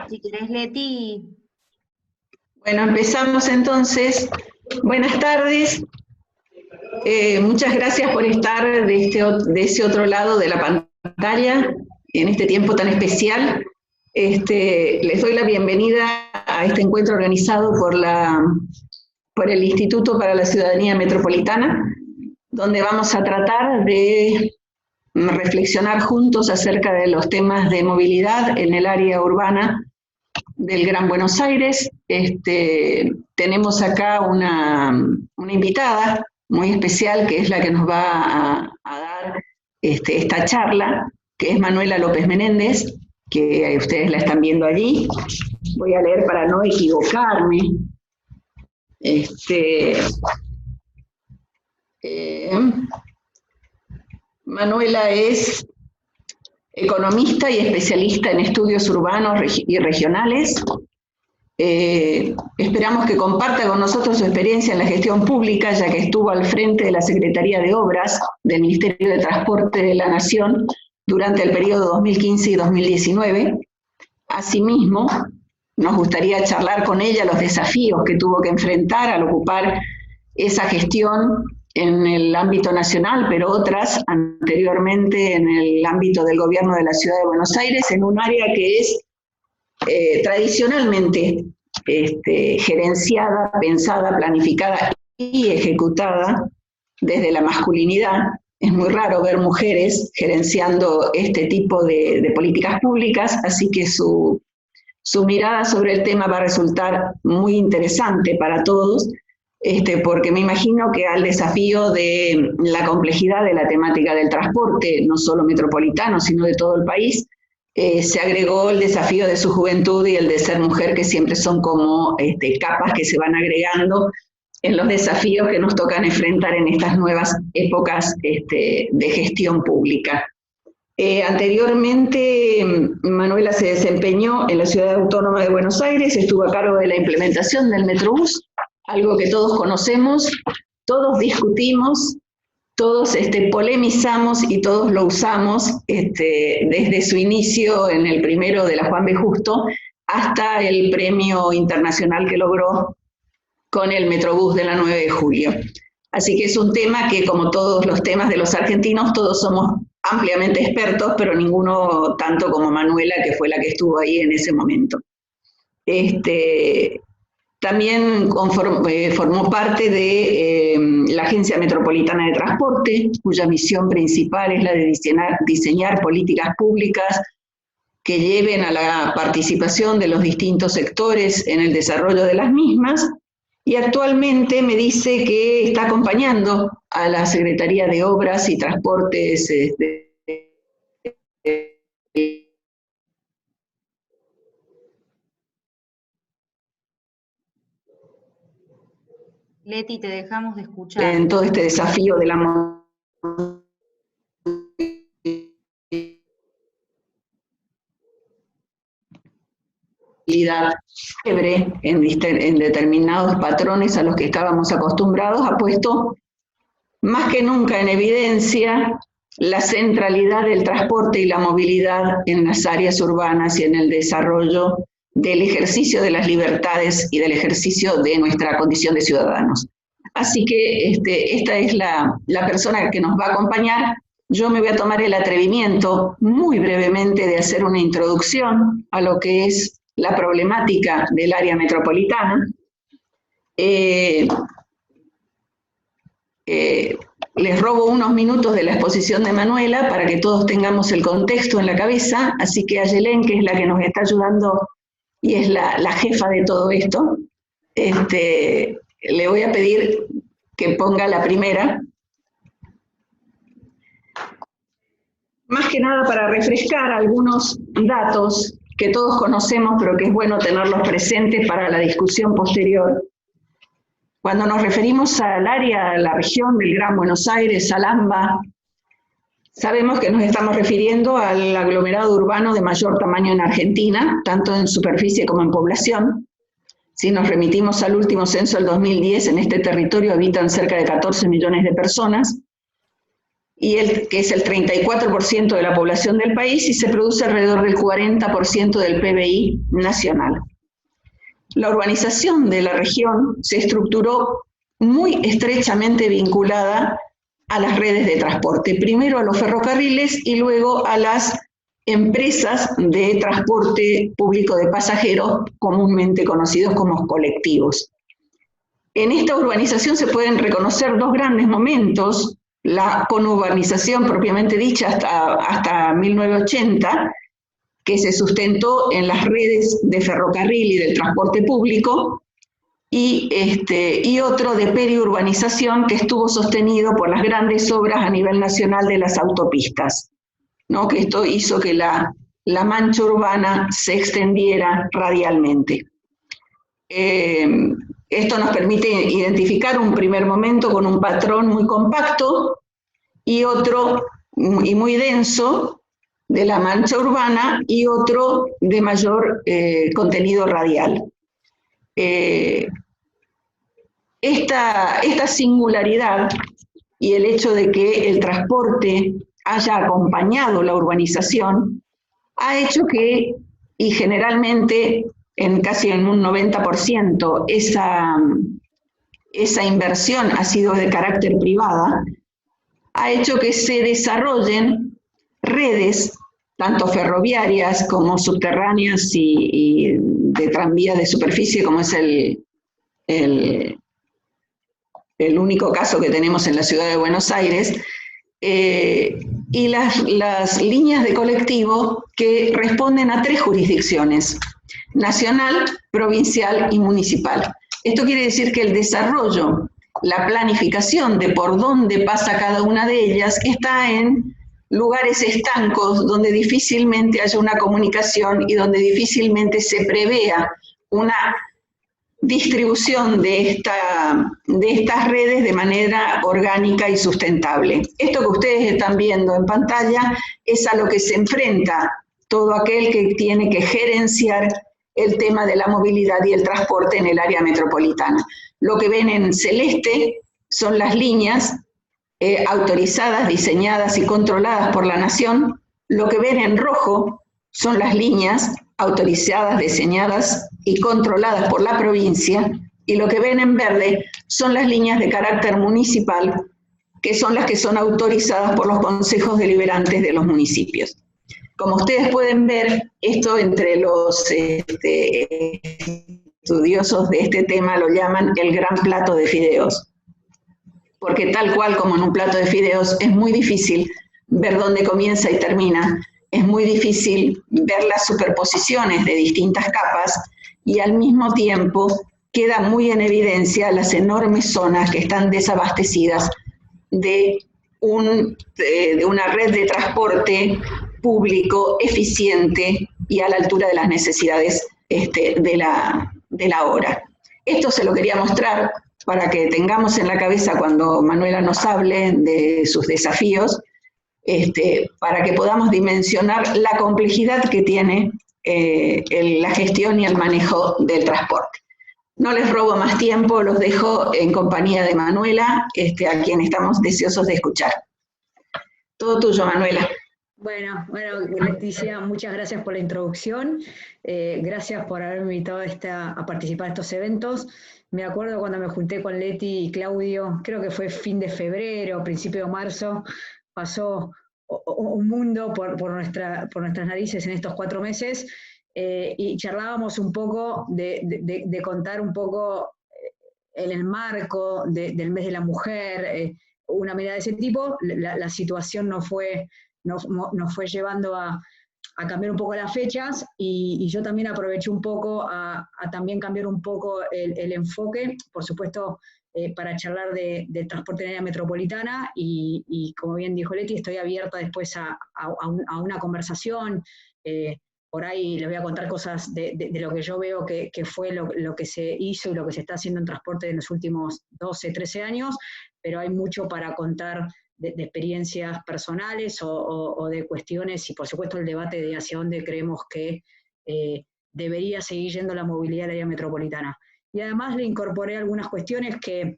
Si querés, Leti. Bueno, empezamos entonces. Buenas tardes. Muchas gracias por estar de ese otro lado de la pantalla en este tiempo tan especial. Les doy la bienvenida a este encuentro organizado por el Instituto para la Ciudadanía Metropolitana, donde vamos a tratar de reflexionar juntos acerca de los temas de movilidad en el área urbana del Gran Buenos Aires. Tenemos acá una invitada muy especial, que es la que nos va a dar esta charla, que es Manuela López Menéndez, que ustedes la están viendo allí. Voy a leer para no equivocarme. Manuela es economista y especialista en estudios urbanos y regionales. Esperamos que comparta con nosotros su experiencia en la gestión pública, ya que estuvo al frente de la Secretaría de Obras del Ministerio de Transporte de la Nación durante el periodo 2015 y 2019. Asimismo, nos gustaría charlar con ella los desafíos que tuvo que enfrentar al ocupar esa gestión en el ámbito nacional, pero otras anteriormente en el ámbito del gobierno de la Ciudad de Buenos Aires, en un área que es tradicionalmente gerenciada, pensada, planificada y ejecutada desde la masculinidad. Es muy raro ver mujeres gerenciando este tipo de políticas públicas, así que su mirada sobre el tema va a resultar muy interesante para todos, porque me imagino que al desafío de la complejidad de la temática del transporte, no solo metropolitano, sino de todo el país, se agregó el desafío de su juventud y el de ser mujer, que siempre son como capas que se van agregando en los desafíos que nos tocan enfrentar en estas nuevas épocas de gestión pública. Anteriormente, Manuela se desempeñó en la Ciudad Autónoma de Buenos Aires, estuvo a cargo de la implementación del Metrobús, algo que todos conocemos, todos discutimos, todos polemizamos y todos lo usamos desde su inicio en el primero de la Juan B. Justo hasta el premio internacional que logró con el Metrobús de la 9 de julio. Así que es un tema que, como todos los temas de los argentinos, todos somos ampliamente expertos, pero ninguno tanto como Manuela, que fue la que estuvo ahí en ese momento. También formó parte de la Agencia Metropolitana de Transporte, cuya misión principal es la de diseñar políticas públicas que lleven a la participación de los distintos sectores en el desarrollo de las mismas, y actualmente me dice que está acompañando a la Secretaría de Obras y Transportes Leti, te dejamos de escuchar. en todo este desafío de la movilidad en determinados patrones a los que estábamos acostumbrados, ha puesto más que nunca en evidencia la centralidad del transporte y la movilidad en las áreas urbanas y en el desarrollo del ejercicio de las libertades y del ejercicio de nuestra condición de ciudadanos. Así que esta es la persona que nos va a acompañar. Yo me voy a tomar el atrevimiento muy brevemente de hacer una introducción a lo que es la problemática del área metropolitana. Les robo unos minutos de la exposición de Manuela para que todos tengamos el contexto en la cabeza, así que a Yelén, que es la que nos está ayudando y es la jefa de todo esto, le voy a pedir que ponga la primera. Más que nada para refrescar algunos datos que todos conocemos, pero que es bueno tenerlos presentes para la discusión posterior. Cuando nos referimos al área, a la región del Gran Buenos Aires, al AMBA, sabemos que nos estamos refiriendo al aglomerado urbano de mayor tamaño en Argentina, tanto en superficie como en población. Si nos remitimos al último censo del 2010, en este territorio habitan cerca de 14 millones de personas. que es el 34% de la población del país, y se produce alrededor del 40% del PBI nacional. La urbanización de la región se estructuró muy estrechamente vinculada a las redes de transporte, primero a los ferrocarriles y luego a las empresas de transporte público de pasajeros, comúnmente conocidos como colectivos. En esta urbanización se pueden reconocer dos grandes momentos: la conurbanización propiamente dicha hasta 1980, que se sustentó en las redes de ferrocarril y del transporte público, y otro de periurbanización, que estuvo sostenido por las grandes obras a nivel nacional de las autopistas, ¿no? Que esto hizo que la mancha urbana se extendiera radialmente. Esto nos permite identificar un primer momento con un patrón muy compacto y otro y muy denso de la mancha urbana, y otro de mayor contenido radial. Esta singularidad y el hecho de que el transporte haya acompañado la urbanización ha hecho que, y generalmente casi en un 90%, esa inversión ha sido de carácter privada, ha hecho que se desarrollen redes, tanto ferroviarias como subterráneas y de tranvías de superficie, como es el único caso que tenemos en la ciudad de Buenos Aires, y las líneas de colectivo que responden a 3 jurisdicciones: nacional, provincial y municipal. Esto quiere decir que el desarrollo, la planificación de por dónde pasa cada una de ellas, está en lugares estancos donde difícilmente haya una comunicación y donde difícilmente se prevea una distribución de estas redes de manera orgánica y sustentable. Esto que ustedes están viendo en pantalla es a lo que se enfrenta todo aquel que tiene que gerenciar el tema de la movilidad y el transporte en el área metropolitana. Lo que ven en celeste son las líneas autorizadas, diseñadas y controladas por la Nación. Lo que ven en rojo son las líneas autorizadas, diseñadas y controladas por la provincia, y lo que ven en verde son las líneas de carácter municipal, que son las que son autorizadas por los consejos deliberantes de los municipios. Como ustedes pueden ver, esto entre los estudiosos de este tema lo llaman el gran plato de fideos, porque tal cual como en un plato de fideos es muy difícil ver dónde comienza y termina. Es muy difícil ver las superposiciones de distintas capas, y al mismo tiempo queda muy en evidencia las enormes zonas que están desabastecidas de una red de transporte público eficiente y a la altura de las necesidades de la hora. Esto se lo quería mostrar para que tengamos en la cabeza cuando Manuela nos hable de sus desafíos, para que podamos dimensionar la complejidad que tiene la gestión y el manejo del transporte. No les robo más tiempo, los dejo en compañía de Manuela, a quien estamos deseosos de escuchar. Todo tuyo, Manuela. Bueno, Leticia, muchas gracias por la introducción. Gracias por haberme invitado a participar de estos eventos. Me acuerdo cuando me junté con Leti y Claudio, creo que fue fin de febrero, principio de marzo, pasó un mundo por nuestras narices en estos 4 meses, y charlábamos un poco de contar un poco en el marco del mes de la mujer, una medida de ese tipo. La situación nos fue llevando a cambiar un poco las fechas, y yo también aproveché un poco a también cambiar un poco el enfoque, por supuesto, para charlar de transporte en área metropolitana, y como bien dijo Leti, estoy abierta después a una conversación. Por ahí les voy a contar cosas de lo que yo veo que fue lo que se hizo y lo que se está haciendo en transporte en los últimos 12, 13 años, pero hay mucho para contar de experiencias personales o de cuestiones, y por supuesto el debate de hacia dónde creemos que debería seguir yendo la movilidad del área metropolitana. Y además le incorporé algunas cuestiones que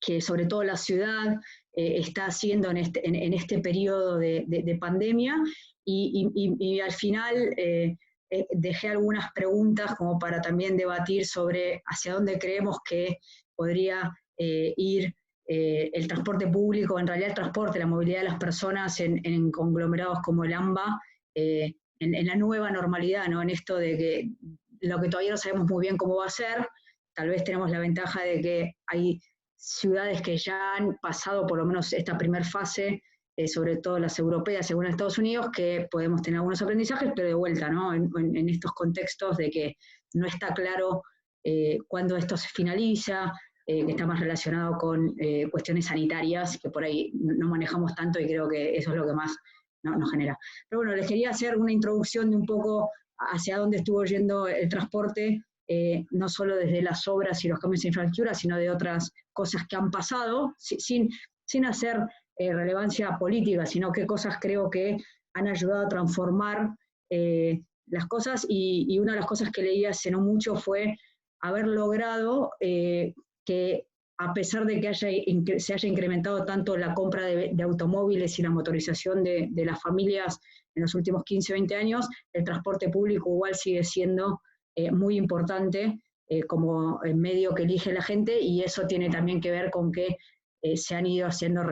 que sobre todo la ciudad está haciendo en este periodo de pandemia, y al final dejé algunas preguntas como para también debatir sobre hacia dónde creemos que podría ir el transporte público, en realidad el transporte, la movilidad de las personas en conglomerados como el AMBA, en la nueva normalidad, ¿no? En esto de que lo que todavía no sabemos muy bien cómo va a ser. Tal vez tenemos la ventaja de que hay ciudades que ya han pasado por lo menos esta primera fase, sobre todo las europeas, según Estados Unidos, que podemos tener algunos aprendizajes, pero de vuelta, ¿no? En estos contextos de que no está claro cuándo esto se finaliza, que está más relacionado con cuestiones sanitarias, que por ahí no manejamos tanto, y creo que eso es lo que más nos genera. Pero bueno, les quería hacer una introducción de un poco hacia dónde estuvo yendo el transporte, no solo desde las obras y los cambios de infraestructura, sino de otras cosas que han pasado, sin hacer relevancia política, sino qué cosas creo que han ayudado a transformar las cosas, y una de las cosas que leí hace no mucho fue haber logrado que, a pesar de que se haya incrementado tanto la compra de automóviles y la motorización de las familias en los últimos 15, 20 años, el transporte público igual sigue siendo muy importante como medio que elige la gente, y eso tiene también que ver con que se han ido haciendo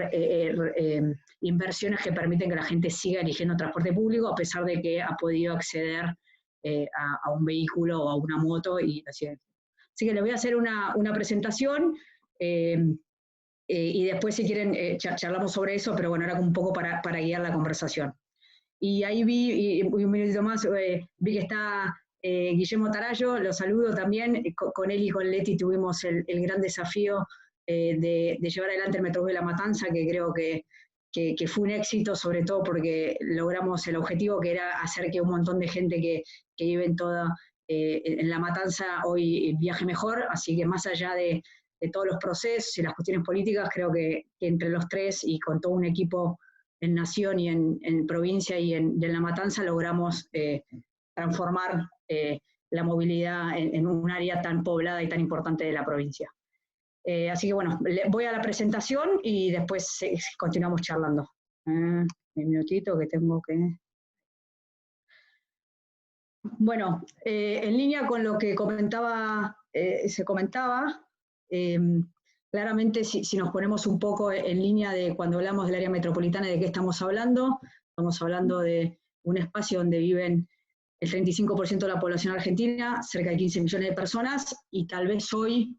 inversiones que permiten que la gente siga eligiendo transporte público, a pesar de que ha podido acceder a un vehículo o a una moto. Así que les voy a hacer una presentación, y después, si quieren, charlamos sobre eso, pero bueno, era un poco para guiar la conversación. Y ahí vi, y un minutito más, vi que está Guillermo Tarallo, lo saludo también. Con él y con Leti tuvimos el gran desafío de llevar adelante el Metrobús de La Matanza, que creo que fue un éxito, sobre todo porque logramos el objetivo, que era hacer que un montón de gente que vive en La Matanza hoy viaje mejor. Así que, más allá de todos los procesos y las cuestiones políticas, creo que entre los tres y con todo un equipo en Nación y en provincia y en La Matanza, logramos transformar la movilidad en un área tan poblada y tan importante de la provincia. Así que bueno, voy a la presentación y después continuamos charlando. Un minutito que tengo que... Bueno, en línea con lo que se comentaba, claramente si nos ponemos un poco en línea de cuando hablamos del área metropolitana, ¿de qué estamos hablando? Estamos hablando de un espacio donde viven el 35% de la población argentina, cerca de 15 millones de personas, y tal vez hoy,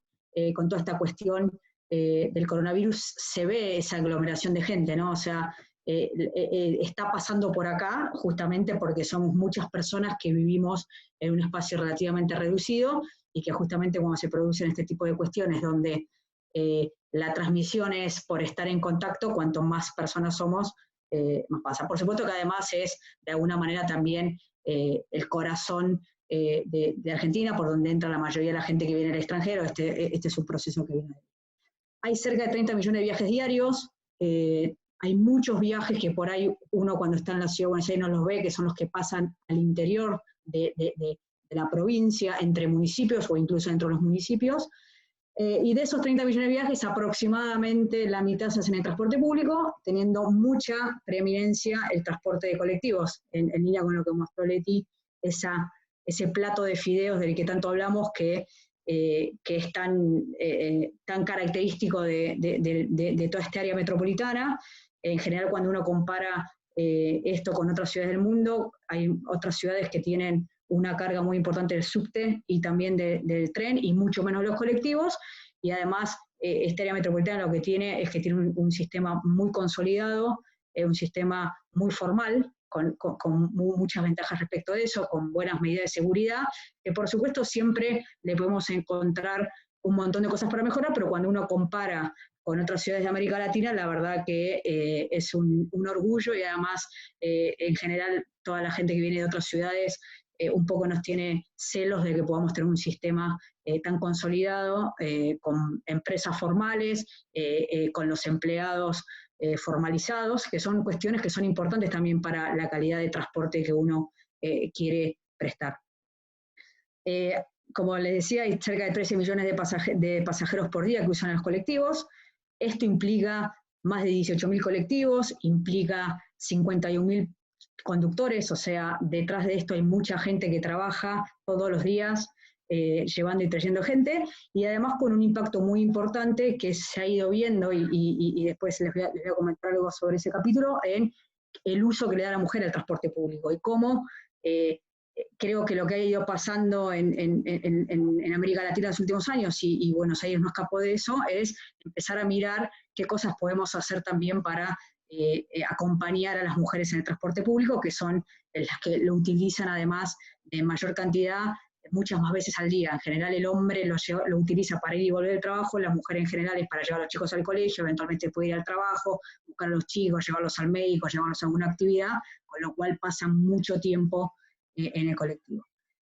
con toda esta cuestión del coronavirus, se ve esa aglomeración de gente, ¿no? O sea, está pasando por acá justamente porque somos muchas personas que vivimos en un espacio relativamente reducido, y que justamente cuando se producen este tipo de cuestiones donde la transmisión es por estar en contacto, cuanto más personas somos, más pasa. Por supuesto que además es de alguna manera también el corazón de Argentina, por donde entra la mayoría de la gente que viene del extranjero. Este es un proceso que viene. Hay cerca de 30 millones de viajes diarios. Hay muchos viajes que por ahí uno, cuando está en la ciudad de Buenos Aires, no los ve, que son los que pasan al interior de la provincia, entre municipios o incluso dentro de los municipios. Y de esos 30 millones de viajes, aproximadamente la mitad se hacen en transporte público, teniendo mucha preeminencia el transporte de colectivos, en línea con lo que mostró Leti, ese plato de fideos del que tanto hablamos, que es tan característico de toda esta área metropolitana. En general, cuando uno compara esto con otras ciudades del mundo, hay otras ciudades que tienen una carga muy importante del subte y también del tren, y mucho menos los colectivos. Y además, esta área metropolitana lo que tiene es que tiene un sistema muy consolidado, un sistema muy formal, con muchas ventajas respecto de eso, con buenas medidas de seguridad, que por supuesto siempre le podemos encontrar un montón de cosas para mejorar, pero cuando uno compara con otras ciudades de América Latina, la verdad que es un orgullo, y además, en general, toda la gente que viene de otras ciudades un poco nos tiene celos de que podamos tener un sistema tan consolidado, con empresas formales, con los empleados formalizados, que son cuestiones que son importantes también para la calidad de transporte que uno quiere prestar. Como les decía, hay cerca de 13 millones de pasajeros por día que usan los colectivos. Esto implica más de 18.000 colectivos, implica 51.000 conductores, o sea, detrás de esto hay mucha gente que trabaja todos los días llevando y trayendo gente, y además con un impacto muy importante que se ha ido viendo, y después les voy a comentar algo sobre ese capítulo, en el uso que le da la mujer al transporte público, y cómo creo que lo que ha ido pasando en América Latina en los últimos años, y Buenos Aires no escapó de eso, es empezar a mirar qué cosas podemos hacer también para acompañar a las mujeres en el transporte público, que son las que lo utilizan además de mayor cantidad, muchas más veces al día. En general el hombre lo utiliza para ir y volver del trabajo, la mujer en general es para llevar a los chicos al colegio, eventualmente puede ir al trabajo, buscar a los chicos, llevarlos al médico, llevarlos a alguna actividad, con lo cual pasan mucho tiempo en el colectivo.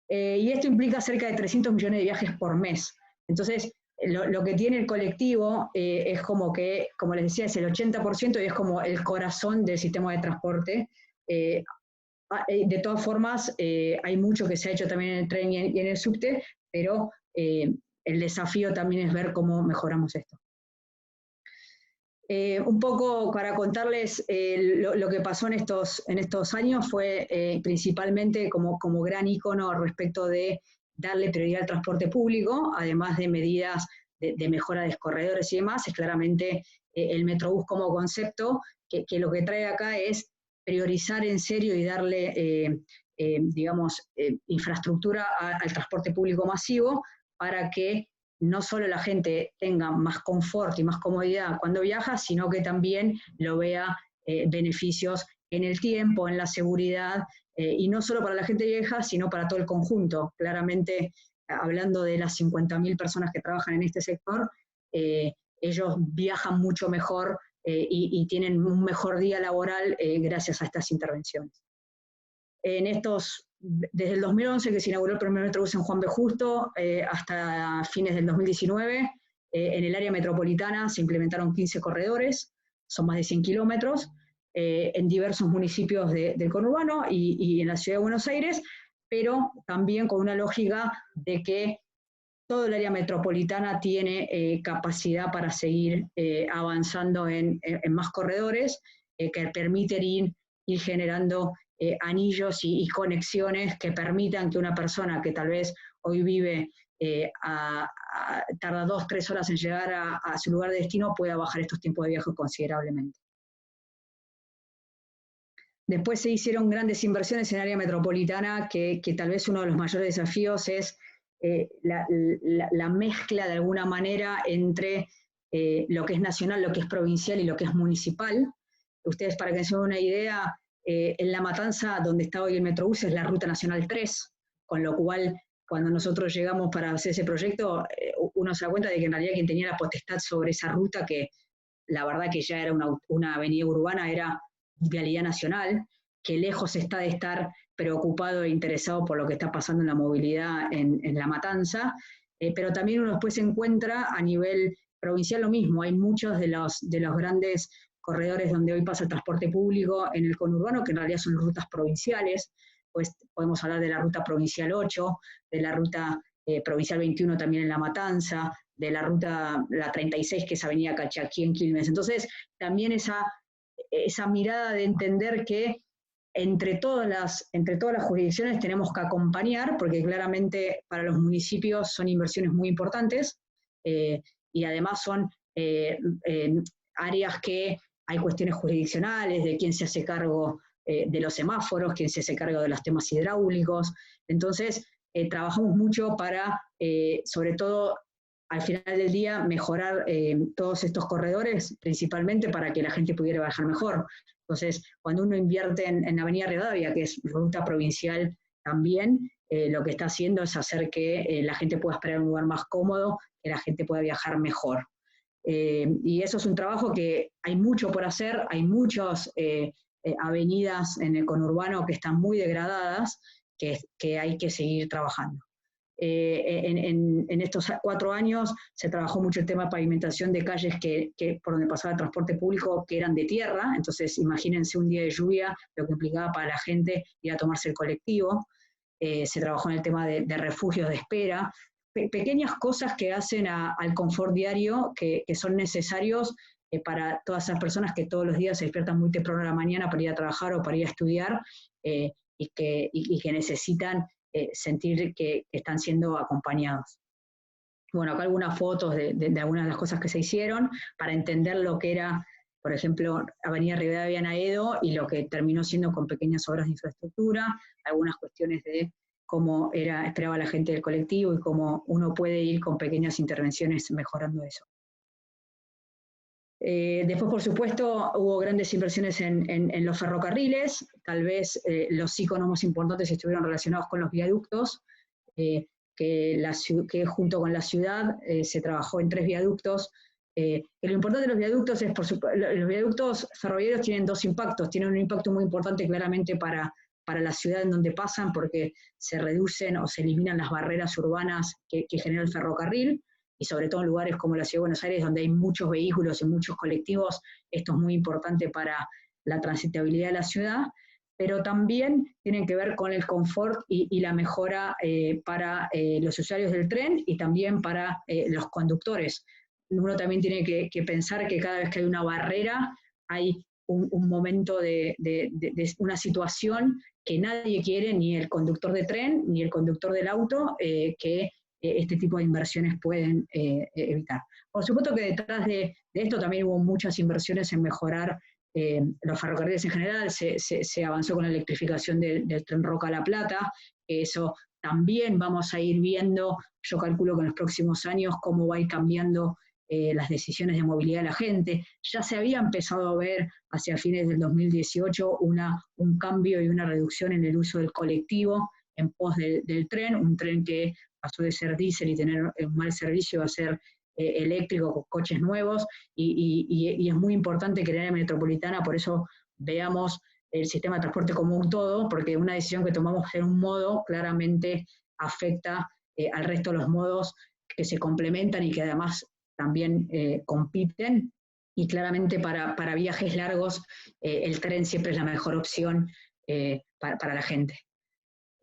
Y esto implica cerca de 300 millones de viajes por mes. Entonces, lo que tiene el colectivo es como que, como les decía, es el 80% y es como el corazón del sistema de transporte. De todas formas, hay mucho que se ha hecho también en el tren y en el subte, pero el desafío también es ver cómo mejoramos esto. Un poco para contarles lo que pasó en estos años fue principalmente como gran ícono respecto de darle prioridad al transporte público, además de medidas de mejora de corredores y demás, es claramente el Metrobús como concepto, que lo que trae acá es priorizar en serio y darle, infraestructura al transporte público masivo para que no solo la gente tenga más confort y más comodidad cuando viaja, sino que también lo vea beneficios en el tiempo, en la seguridad, y no solo para la gente vieja, sino para todo el conjunto. Claramente, hablando de las 50.000 personas que trabajan en este sector, ellos viajan mucho mejor y tienen un mejor día laboral gracias a estas intervenciones. Desde el 2011 que se inauguró el primer Metrobús en Juan B. Justo hasta fines del 2019, en el área metropolitana se implementaron 15 corredores, son más de 100 kilómetros, en diversos municipios del conurbano y en la ciudad de Buenos Aires, pero también con una lógica de que todo el área metropolitana tiene capacidad para seguir avanzando en más corredores que permiten ir generando anillos y conexiones que permitan que una persona que tal vez hoy vive, tarda 2-3 horas en llegar a su lugar de destino, pueda bajar estos tiempos de viaje considerablemente. Después se hicieron grandes inversiones en el área metropolitana, que tal vez uno de los mayores desafíos es la mezcla de alguna manera entre lo que es nacional, lo que es provincial y lo que es municipal. Ustedes, para que se den una idea, en La Matanza, donde está hoy el Metrobús, es la Ruta Nacional 3, con lo cual, cuando nosotros llegamos para hacer ese proyecto, uno se da cuenta de que en realidad quien tenía la potestad sobre esa ruta, que la verdad que ya era una avenida urbana, era Vialidad Nacional, que lejos está de estar preocupado e interesado por lo que está pasando en la movilidad en La Matanza, pero también uno después se encuentra a nivel provincial lo mismo. Hay muchos de los grandes corredores donde hoy pasa el transporte público en el conurbano, que en realidad son rutas provinciales. Pues podemos hablar de la ruta provincial 8, de la ruta provincial 21 también en La Matanza, de la ruta la 36, que es Avenida Cachaquí en Quilmes. Entonces, también esa mirada de entender que entre todas las jurisdicciones tenemos que acompañar, porque claramente para los municipios son inversiones muy importantes, y además son áreas que hay cuestiones jurisdiccionales, de quién se hace cargo de los semáforos, quién se hace cargo de los temas hidráulicos. Entonces, trabajamos mucho para, sobre todo, al final del día, mejorar todos estos corredores, principalmente para que la gente pudiera viajar mejor. Entonces, cuando uno invierte en Avenida Rivadavia, que es ruta provincial también, lo que está haciendo es hacer que la gente pueda esperar en un lugar más cómodo, que la gente pueda viajar mejor. Y eso es un trabajo que hay mucho por hacer, hay muchas avenidas en el conurbano que están muy degradadas, que hay que seguir trabajando. En estos 4 años se trabajó mucho el tema de pavimentación de calles que por donde pasaba el transporte público, que eran de tierra. Entonces imagínense un día de lluvia lo que implicaba para la gente ir a tomarse el colectivo. Se trabajó en el tema de refugios de espera, pequeñas cosas que hacen al confort diario que son necesarios para todas esas personas que todos los días se despiertan muy temprano a la mañana para ir a trabajar o para ir a estudiar y que necesitan sentir que están siendo acompañados. Bueno, acá algunas fotos de algunas de las cosas que se hicieron para entender lo que era, por ejemplo, Avenida Rivadavia en Aedo y lo que terminó siendo con pequeñas obras de infraestructura, algunas cuestiones de cómo esperaba la gente del colectivo y cómo uno puede ir con pequeñas intervenciones mejorando eso. Después, por supuesto, hubo grandes inversiones en los ferrocarriles, tal vez los iconos más importantes estuvieron relacionados con los viaductos, que junto con la ciudad se trabajó en 3 viaductos. Lo importante de los viaductos es, los viaductos ferroviarios tienen 2 impactos, tienen un impacto muy importante claramente para la ciudad en donde pasan, porque se reducen o se eliminan las barreras urbanas que genera el ferrocarril, y sobre todo en lugares como la Ciudad de Buenos Aires, donde hay muchos vehículos y muchos colectivos, esto es muy importante para la transitabilidad de la ciudad, pero también tienen que ver con el confort y la mejora para los usuarios del tren y también para los conductores. Uno también tiene que pensar que cada vez que hay una barrera, hay un momento de una situación que nadie quiere, ni el conductor de tren, ni el conductor del auto, que este tipo de inversiones pueden evitar. Por supuesto que detrás de esto también hubo muchas inversiones en mejorar los ferrocarriles en general, se avanzó con la electrificación del tren Roca a La Plata, eso también vamos a ir viendo, yo calculo que en los próximos años, cómo va a ir cambiando las decisiones de movilidad de la gente. Ya se había empezado a ver hacia fines del 2018 un cambio y una reducción en el uso del colectivo en pos del tren, un tren que pasó de ser diésel y tener un mal servicio a ser eléctrico con coches nuevos, y es muy importante que en el área metropolitana, por eso veamos el sistema de transporte como un todo, porque una decisión que tomamos en un modo claramente afecta al resto de los modos que se complementan y que además también compiten, y claramente para viajes largos el tren siempre es la mejor opción para la gente.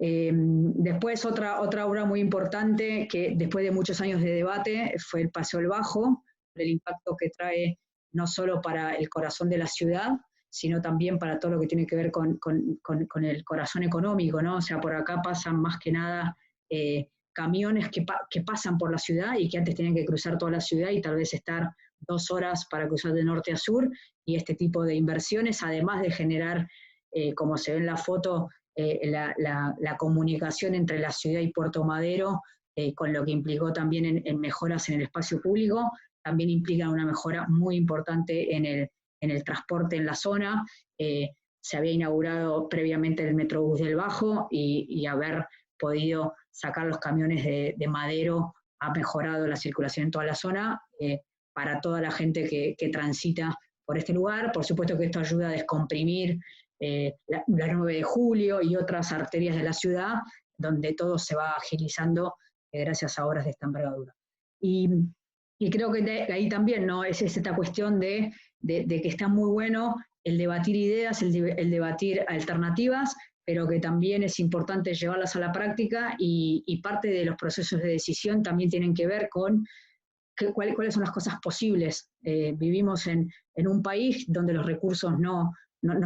Después otra obra muy importante que después de muchos años de debate fue el Paseo del Bajo, el impacto que trae no solo para el corazón de la ciudad, sino también para todo lo que tiene que ver con el corazón económico, ¿no? O sea, por acá pasan más que nada camiones que pasan por la ciudad y que antes tenían que cruzar toda la ciudad y tal vez estar 2 horas para cruzar de norte a sur, y este tipo de inversiones, además de generar, como se ve en la foto, la comunicación entre la ciudad y Puerto Madero, con lo que implicó también en mejoras en el espacio público, también implica una mejora muy importante en el transporte en la zona. Se había inaugurado previamente el Metrobús del Bajo y haber podido sacar los camiones de Madero ha mejorado la circulación en toda la zona para toda la gente que transita por este lugar. Por supuesto que esto ayuda a descomprimir la 9 de julio y otras arterias de la ciudad, donde todo se va agilizando gracias a obras de esta envergadura. Y creo que de ahí también, ¿no? Es esta cuestión de que está muy bueno el debatir ideas, el debatir alternativas, pero que también es importante llevarlas a la práctica, y parte de los procesos de decisión también tienen que ver con cuáles son las cosas posibles. Vivimos en un país donde los recursos no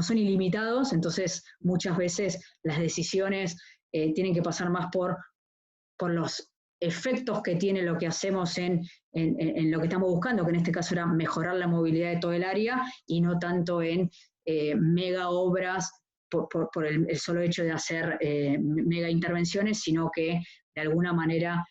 son ilimitados, entonces muchas veces las decisiones tienen que pasar más por los efectos que tiene lo que hacemos en lo que estamos buscando, que en este caso era mejorar la movilidad de todo el área, y no tanto en mega obras por el solo hecho de hacer mega intervenciones, sino que de alguna manera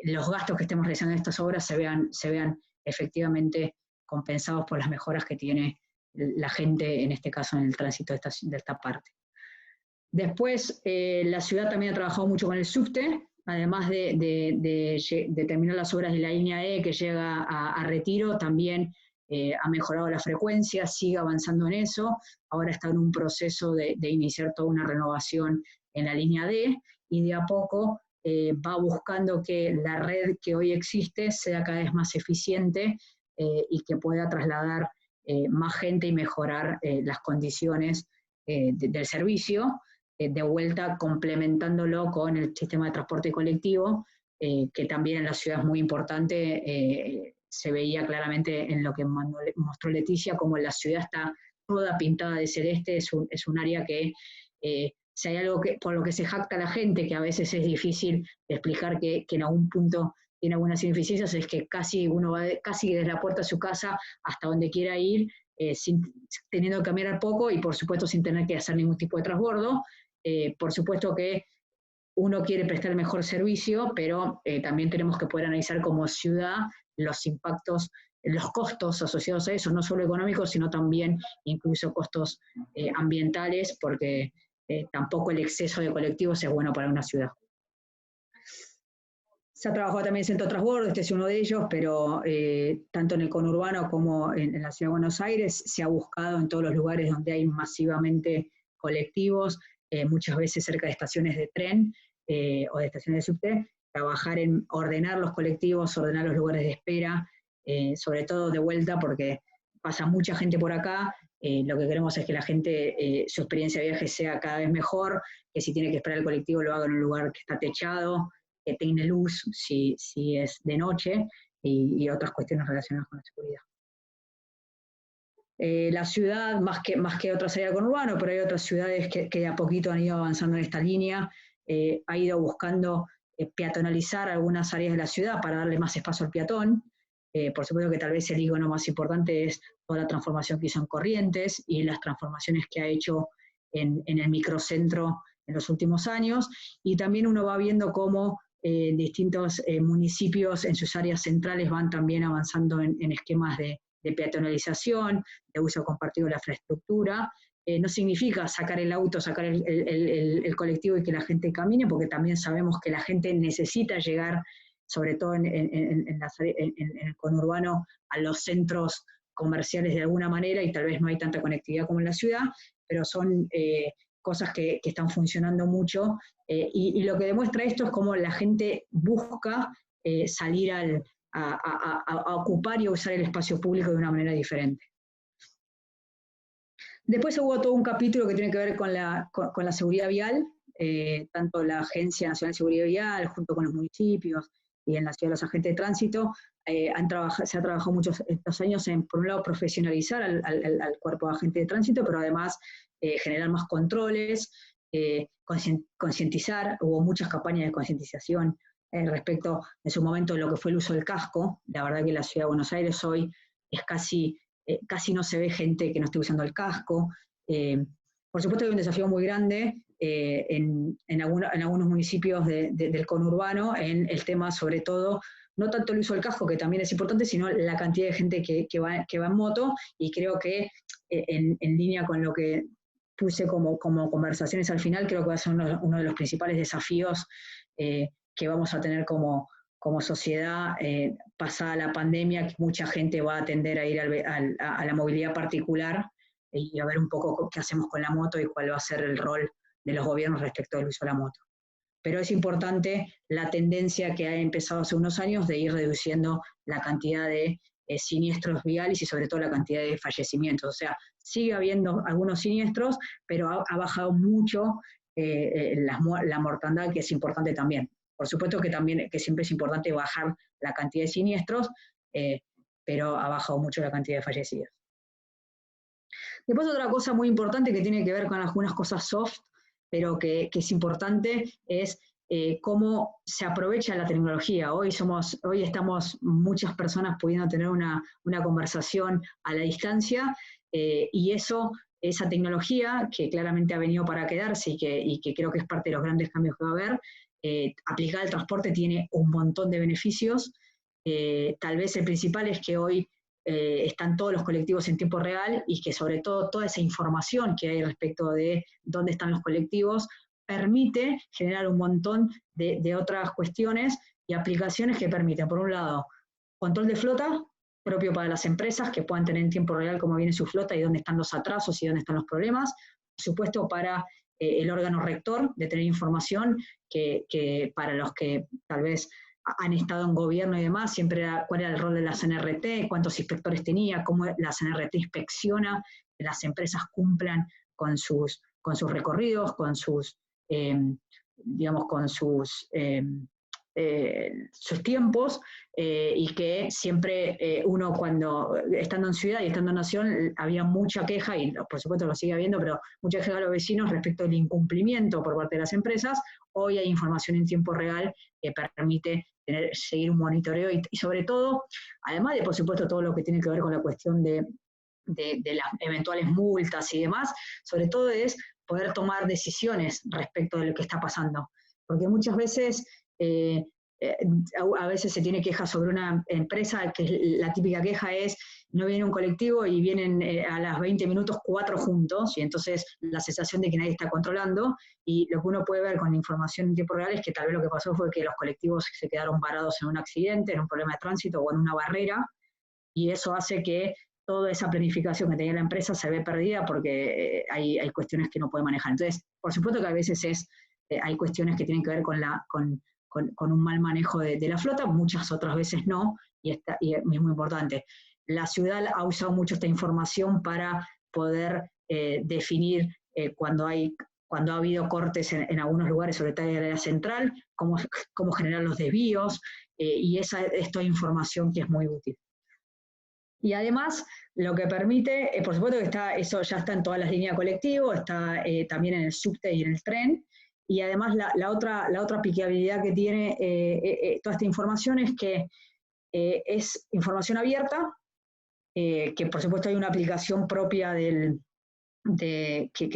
los gastos que estemos realizando en estas obras se vean efectivamente compensados por las mejoras que tiene la gente, en este caso en el tránsito de esta parte. Después, la ciudad también ha trabajado mucho con el subte, además de terminar las obras de la línea E que llega a Retiro, también ha mejorado la frecuencia, sigue avanzando en eso, ahora está en un proceso de iniciar toda una renovación en la línea D, y de a poco va buscando que la red que hoy existe sea cada vez más eficiente y que pueda trasladar más gente y mejorar las condiciones del servicio, de vuelta complementándolo con el sistema de transporte colectivo, que también en la ciudad es muy importante. Se veía claramente en lo que mostró Leticia, como la ciudad está toda pintada de celeste. Es un área que, si hay algo por lo que se jacta la gente, que a veces es difícil de explicar que en algún punto tiene algunas ineficiencias, es que casi uno va casi desde la puerta de su casa hasta donde quiera ir, teniendo que caminar poco y por supuesto sin tener que hacer ningún tipo de transbordo. Por supuesto que uno quiere prestar el mejor servicio, pero también tenemos que poder analizar como ciudad los impactos, los costos asociados a eso, no solo económicos, sino también incluso costos ambientales, porque tampoco el exceso de colectivos es bueno para una ciudad. Se ha trabajado también en centro de transbordo, este es uno de ellos, pero tanto en el conurbano como en la Ciudad de Buenos Aires se ha buscado en todos los lugares donde hay masivamente colectivos, muchas veces cerca de estaciones de tren o de estaciones de subte, trabajar en ordenar los colectivos, ordenar los lugares de espera, sobre todo de vuelta porque pasa mucha gente por acá. Lo que queremos es que la gente, su experiencia de viaje sea cada vez mejor, que si tiene que esperar el colectivo lo haga en un lugar que está techado, que tenga luz si es de noche, y otras cuestiones relacionadas con la seguridad. La ciudad, más que otras áreas del conurbano, pero hay otras ciudades que de a poquito han ido avanzando en esta línea, ha ido buscando peatonalizar algunas áreas de la ciudad para darle más espacio al peatón. Por supuesto que tal vez el icono más importante es toda la transformación que hizo en Corrientes y las transformaciones que ha hecho en el microcentro en los últimos años, y también uno va viendo cómo distintos municipios en sus áreas centrales van también avanzando en esquemas de peatonalización, de uso compartido de la infraestructura. No significa sacar el auto, sacar el colectivo y que la gente camine, porque también sabemos que la gente necesita llegar, sobre todo en el conurbano, a los centros comerciales de alguna manera, y tal vez no hay tanta conectividad como en la ciudad, pero son cosas que están funcionando mucho, y lo que demuestra esto es cómo la gente busca salir a ocupar y a usar el espacio público de una manera diferente. Después hubo todo un capítulo que tiene que ver con la seguridad vial, tanto la Agencia Nacional de Seguridad Vial, junto con los municipios y en la ciudad los agentes de tránsito, se ha trabajado muchos estos años en, por un lado, profesionalizar al cuerpo de agentes de tránsito, pero además generar más controles, concientizar. Hubo muchas campañas de concientización respecto en su momento de lo que fue el uso del casco. La verdad que la Ciudad de Buenos Aires hoy es casi no se ve gente que no esté usando el casco. Por supuesto hay un desafío muy grande en algunos municipios del conurbano, en el tema sobre todo, no tanto el uso del casco, que también es importante, sino la cantidad de gente que va en moto, y creo que en línea con lo que puse como conversaciones al final, creo que va a ser uno de los principales desafíos que vamos a tener como sociedad, pasada la pandemia, que mucha gente va a tender a ir a la movilidad particular y a ver un poco qué hacemos con la moto y cuál va a ser el rol de los gobiernos respecto al uso de la moto. Pero es importante la tendencia que ha empezado hace unos años de ir reduciendo la cantidad de siniestros viales y sobre todo la cantidad de fallecimientos. O sea, sigue habiendo algunos siniestros, pero ha bajado mucho la mortandad, que es importante también. Por supuesto que siempre es importante bajar la cantidad de siniestros, pero ha bajado mucho la cantidad de fallecidos. Después otra cosa muy importante que tiene que ver con algunas cosas soft, pero que es importante, es cómo se aprovecha la tecnología. Hoy estamos muchas personas pudiendo tener una conversación a la distancia, y esa tecnología, que claramente ha venido para quedarse y que creo que es parte de los grandes cambios que va a haber, aplicada al transporte tiene un montón de beneficios. Tal vez el principal es que hoy están todos los colectivos en tiempo real, y que sobre todo toda esa información que hay respecto de dónde están los colectivos permite generar un montón de otras cuestiones y aplicaciones que permiten, por un lado, control de flota propio para las empresas, que puedan tener en tiempo real cómo viene su flota y dónde están los atrasos y dónde están los problemas. Por supuesto, para el órgano rector, de tener información que para los que tal vez han estado en gobierno y demás, siempre era cuál era el rol de la CNRT, cuántos inspectores tenía, cómo la CNRT inspecciona que las empresas cumplan con sus recorridos, con sus sus tiempos, y que siempre uno cuando, estando en ciudad y estando en nación, había mucha queja, y por supuesto lo sigue habiendo, pero mucha queja de los vecinos respecto al incumplimiento por parte de las empresas. Hoy hay información en tiempo real que permite seguir un monitoreo y sobre todo, además de por supuesto todo lo que tiene que ver con la cuestión de las eventuales multas y demás, sobre todo es poder tomar decisiones respecto de lo que está pasando. Porque muchas veces, a veces se tiene quejas sobre una empresa, que la típica queja es, no viene un colectivo y vienen a las 20 minutos 4 juntos, y entonces la sensación de que nadie está controlando, y lo que uno puede ver con la información en tiempo real es que tal vez lo que pasó fue que los colectivos se quedaron varados en un accidente, en un problema de tránsito o en una barrera, y eso hace que toda esa planificación que tenía la empresa se ve perdida porque hay cuestiones que no puede manejar. Entonces, por supuesto que a veces hay cuestiones que tienen que ver con un mal manejo de la flota, muchas otras veces no, y es muy importante. La ciudad ha usado mucho esta información para poder definir cuando ha habido cortes en algunos lugares, sobre todo en el área central, cómo generar los desvíos, y esta información que es muy útil. Y además, lo que permite, por supuesto que eso ya está en todas las líneas de colectivo, está también en el subte y en el tren, y además la otra aplicabilidad que tiene toda esta información es que es información abierta, que por supuesto hay una aplicación propia que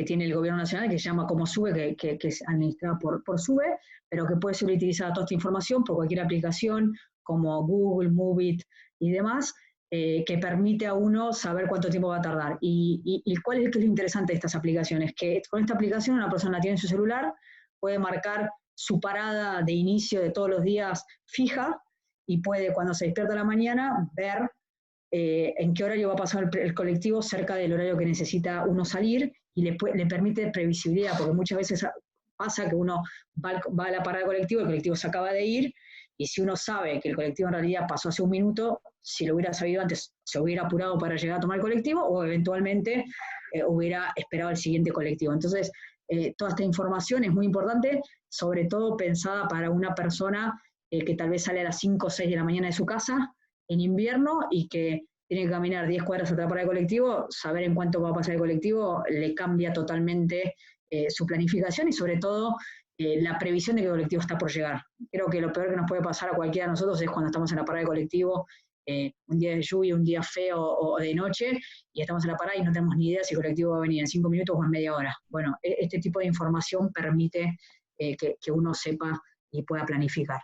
tiene el gobierno nacional, que se llama Como Sube, que es administrada por Sube, pero que puede ser utilizada toda esta información por cualquier aplicación, como Google, Movit y demás, que permite a uno saber cuánto tiempo va a tardar. ¿Y cuál es lo interesante de estas aplicaciones? Que con esta aplicación una persona la tiene en su celular, puede marcar su parada de inicio de todos los días fija, y puede, cuando se despierta a la mañana, ver en qué horario va a pasar el colectivo cerca del horario que necesita uno salir, y le permite previsibilidad, porque muchas veces pasa que uno va a la parada del colectivo, el colectivo se acaba de ir, y si uno sabe que el colectivo en realidad pasó hace un minuto, si lo hubiera sabido antes, se hubiera apurado para llegar a tomar el colectivo, o eventualmente hubiera esperado el siguiente colectivo. Entonces, toda esta información es muy importante, sobre todo pensada para una persona que tal vez sale a las 5 o 6 de la mañana de su casa en invierno y que tiene que caminar 10 cuadras hasta la parada del colectivo. Saber en cuánto va a pasar el colectivo le cambia totalmente su planificación, y sobre todo la previsión de que el colectivo está por llegar. Creo que lo peor que nos puede pasar a cualquiera de nosotros es cuando estamos en la parada del colectivo, un día de lluvia, un día feo o de noche, y estamos en la parada y no tenemos ni idea si el colectivo va a venir en 5 minutos o en media hora. Bueno, este tipo de información permite que uno sepa y pueda planificar.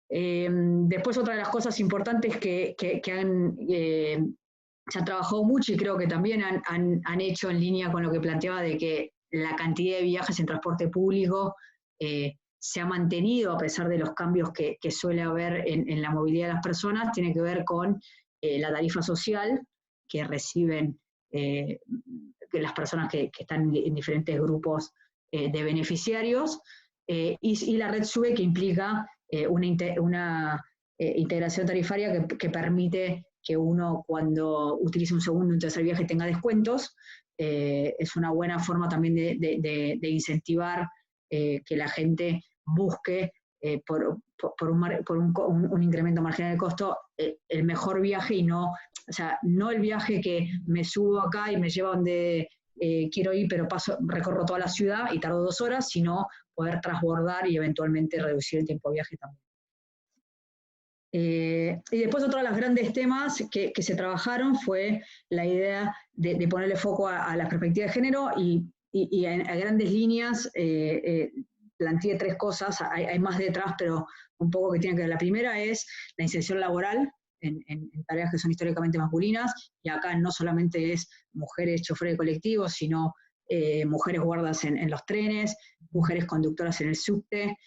Después, otra de las cosas importantes que se han trabajado mucho, y creo que también han hecho en línea con lo que planteaba, de que la cantidad de viajes en transporte público se ha mantenido a pesar de los cambios que suele haber en la movilidad de las personas, tiene que ver con la tarifa social que reciben las personas que están en diferentes grupos de beneficiarios, y la red SUBE, que implica una integración tarifaria que permite que uno, cuando utilice un segundo o un tercer viaje, tenga descuentos. Es una buena forma también de incentivar que la gente busque por un incremento marginal de costo el mejor viaje, y no el viaje que me subo acá y me lleva donde quiero ir, pero recorro toda la ciudad y tardo 2 horas, sino poder transbordar y eventualmente reducir el tiempo de viaje también. Y después, otro de los grandes temas que se trabajaron fue la idea de ponerle foco a la perspectiva de género, y a grandes líneas planteé 3 cosas. Hay más detrás, pero un poco que tiene que ver. La primera es la inserción laboral en tareas que son históricamente masculinas, y acá no solamente es mujeres choferes de colectivos, sino mujeres guardas en los trenes, mujeres conductoras en el subte,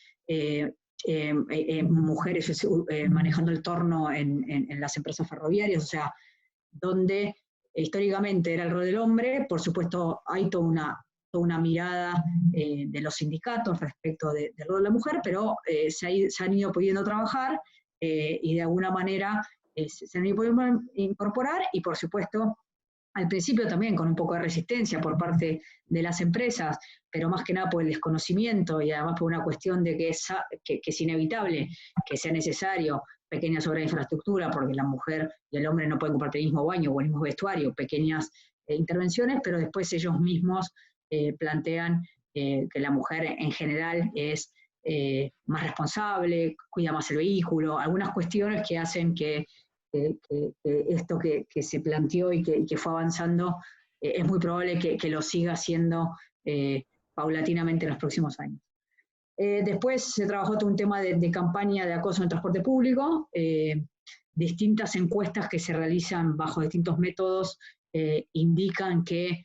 mujeres manejando el torno en las empresas ferroviarias, o sea, donde históricamente era el rol del hombre. Por supuesto, hay toda una mirada de los sindicatos respecto del rol de la mujer, pero se han ido pudiendo trabajar y de alguna manera se han ido pudiendo incorporar, y por supuesto al principio también con un poco de resistencia por parte de las empresas, pero más que nada por el desconocimiento y además por una cuestión de que es inevitable, que sea necesario pequeñas obras de infraestructura, porque la mujer y el hombre no pueden compartir el mismo baño o el mismo vestuario, pequeñas intervenciones, pero después ellos mismos plantean que la mujer en general es más responsable, cuida más el vehículo, algunas cuestiones que hacen que esto que se planteó y que fue avanzando, es muy probable que lo siga haciendo paulatinamente en los próximos años. Después se trabajó todo un tema de campaña de acoso en el transporte público, distintas encuestas que se realizan bajo distintos métodos indican que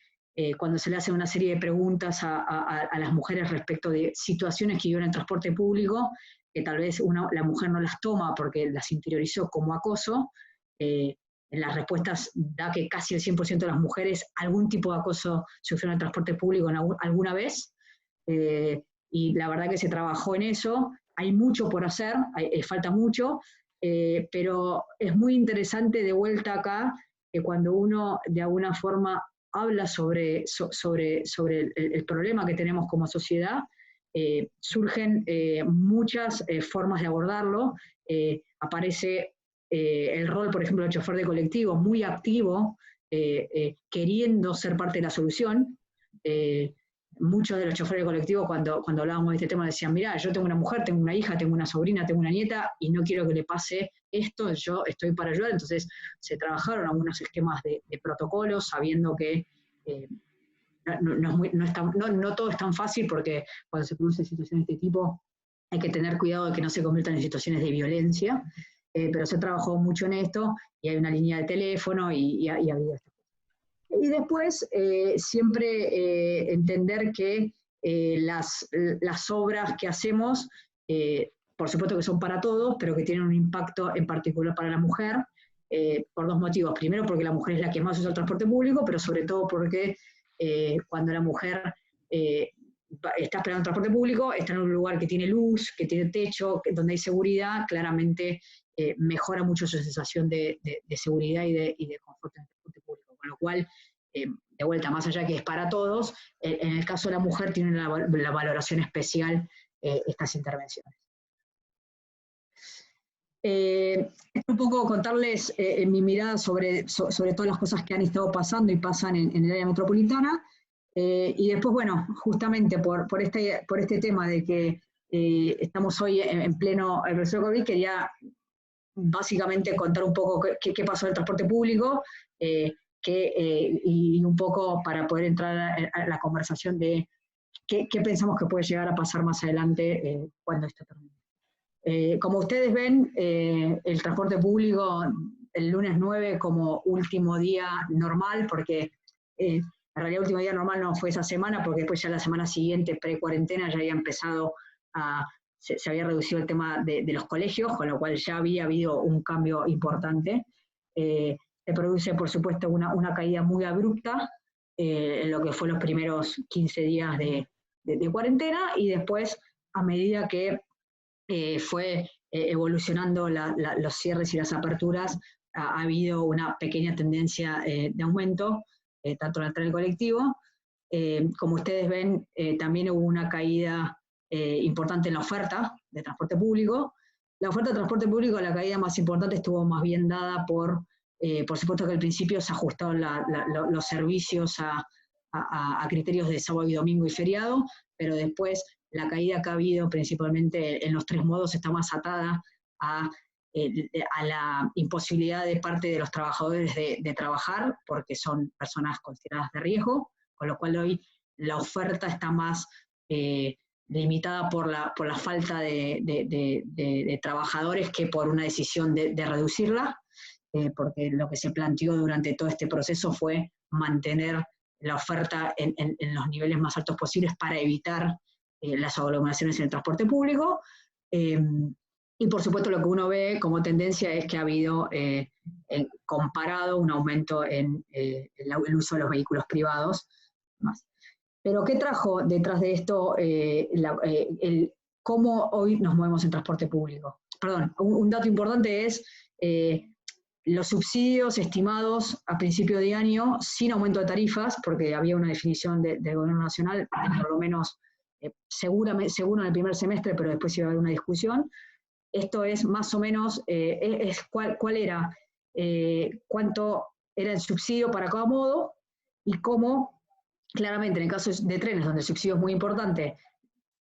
cuando se le hace una serie de preguntas a las mujeres respecto de situaciones que viven en el transporte público, que tal vez la mujer no las toma porque las interiorizó como acoso, en las respuestas da que casi el 100% de las mujeres algún tipo de acoso sufrieron en el transporte público alguna vez, y la verdad que se trabajó en eso. Hay mucho por hacer, falta mucho, pero es muy interesante de vuelta acá que cuando uno de alguna forma habla sobre el problema que tenemos como sociedad, surgen muchas formas de abordarlo. Aparece el rol, por ejemplo, del chofer de colectivo, muy activo, queriendo ser parte de la solución. Muchos de los choferes de colectivo, cuando hablábamos de este tema, decían, mirá, yo tengo una mujer, tengo una hija, tengo una sobrina, tengo una nieta, y no quiero que le pase esto, yo estoy para ayudar. Entonces se trabajaron algunos esquemas de protocolos, sabiendo que no todo es tan fácil, porque cuando se producen situaciones de este tipo hay que tener cuidado de que no se conviertan en situaciones de violencia, pero se trabajó mucho en esto, y hay una línea de teléfono y ha habido esto. Y después siempre entender que las obras que hacemos, por supuesto que son para todos, pero que tienen un impacto en particular para la mujer, por dos motivos. Primero, porque la mujer es la que más usa el transporte público, pero sobre todo porque cuando la mujer está esperando el transporte público, está en un lugar que tiene luz, que tiene techo, donde hay seguridad, claramente mejora mucho su sensación de seguridad y de confort en el transporte público. Con lo cual, de vuelta, más allá que es para todos, en el caso de la mujer tiene la valoración especial estas intervenciones. Un poco contarles mi mirada sobre todas las cosas que han estado pasando y pasan en el área metropolitana, y después, bueno, justamente por este tema de que estamos hoy en pleno proceso de COVID, quería básicamente contar un poco qué pasó en el transporte público, y un poco para poder entrar a la conversación de qué pensamos que puede llegar a pasar más adelante cuando esto termine. Como ustedes ven, el transporte público el lunes 9 como último día normal, porque en realidad el último día normal no fue esa semana, porque después ya la semana siguiente, pre-cuarentena, ya había empezado se había reducido el tema de los colegios, con lo cual ya había habido un cambio importante. Se produce, por supuesto, una caída muy abrupta en lo que fue los primeros 15 días de cuarentena, y después, a medida que fue evolucionando los cierres y las aperturas, ha habido una pequeña tendencia de aumento, tanto en el tren colectivo. Como ustedes ven, también hubo una caída importante en la oferta de transporte público. La oferta de transporte público, la caída más importante estuvo más bien dada por supuesto que al principio se ajustaron los servicios a criterios de sábado y domingo y feriado, pero después la caída que ha habido principalmente en los tres modos está más atada a la imposibilidad de parte de los trabajadores de trabajar, porque son personas consideradas de riesgo, con lo cual hoy la oferta está más limitada por la falta de trabajadores que por una decisión de reducirla, porque lo que se planteó durante todo este proceso fue mantener la oferta en los niveles más altos posibles para evitar las aglomeraciones en el transporte público. Y por supuesto lo que uno ve como tendencia es que ha habido, comparado, un aumento en el uso de los vehículos privados. Más. Pero ¿qué trajo detrás de esto cómo hoy nos movemos en transporte público? Perdón, un dato importante es los subsidios estimados a principio de año sin aumento de tarifas, porque había una definición del Gobierno Nacional, de por lo menos seguro en el primer semestre, pero después iba a haber una discusión. Esto es más o menos, cuál era, cuánto era el subsidio para cada modo, y cómo, claramente en el caso de trenes, donde el subsidio es muy importante,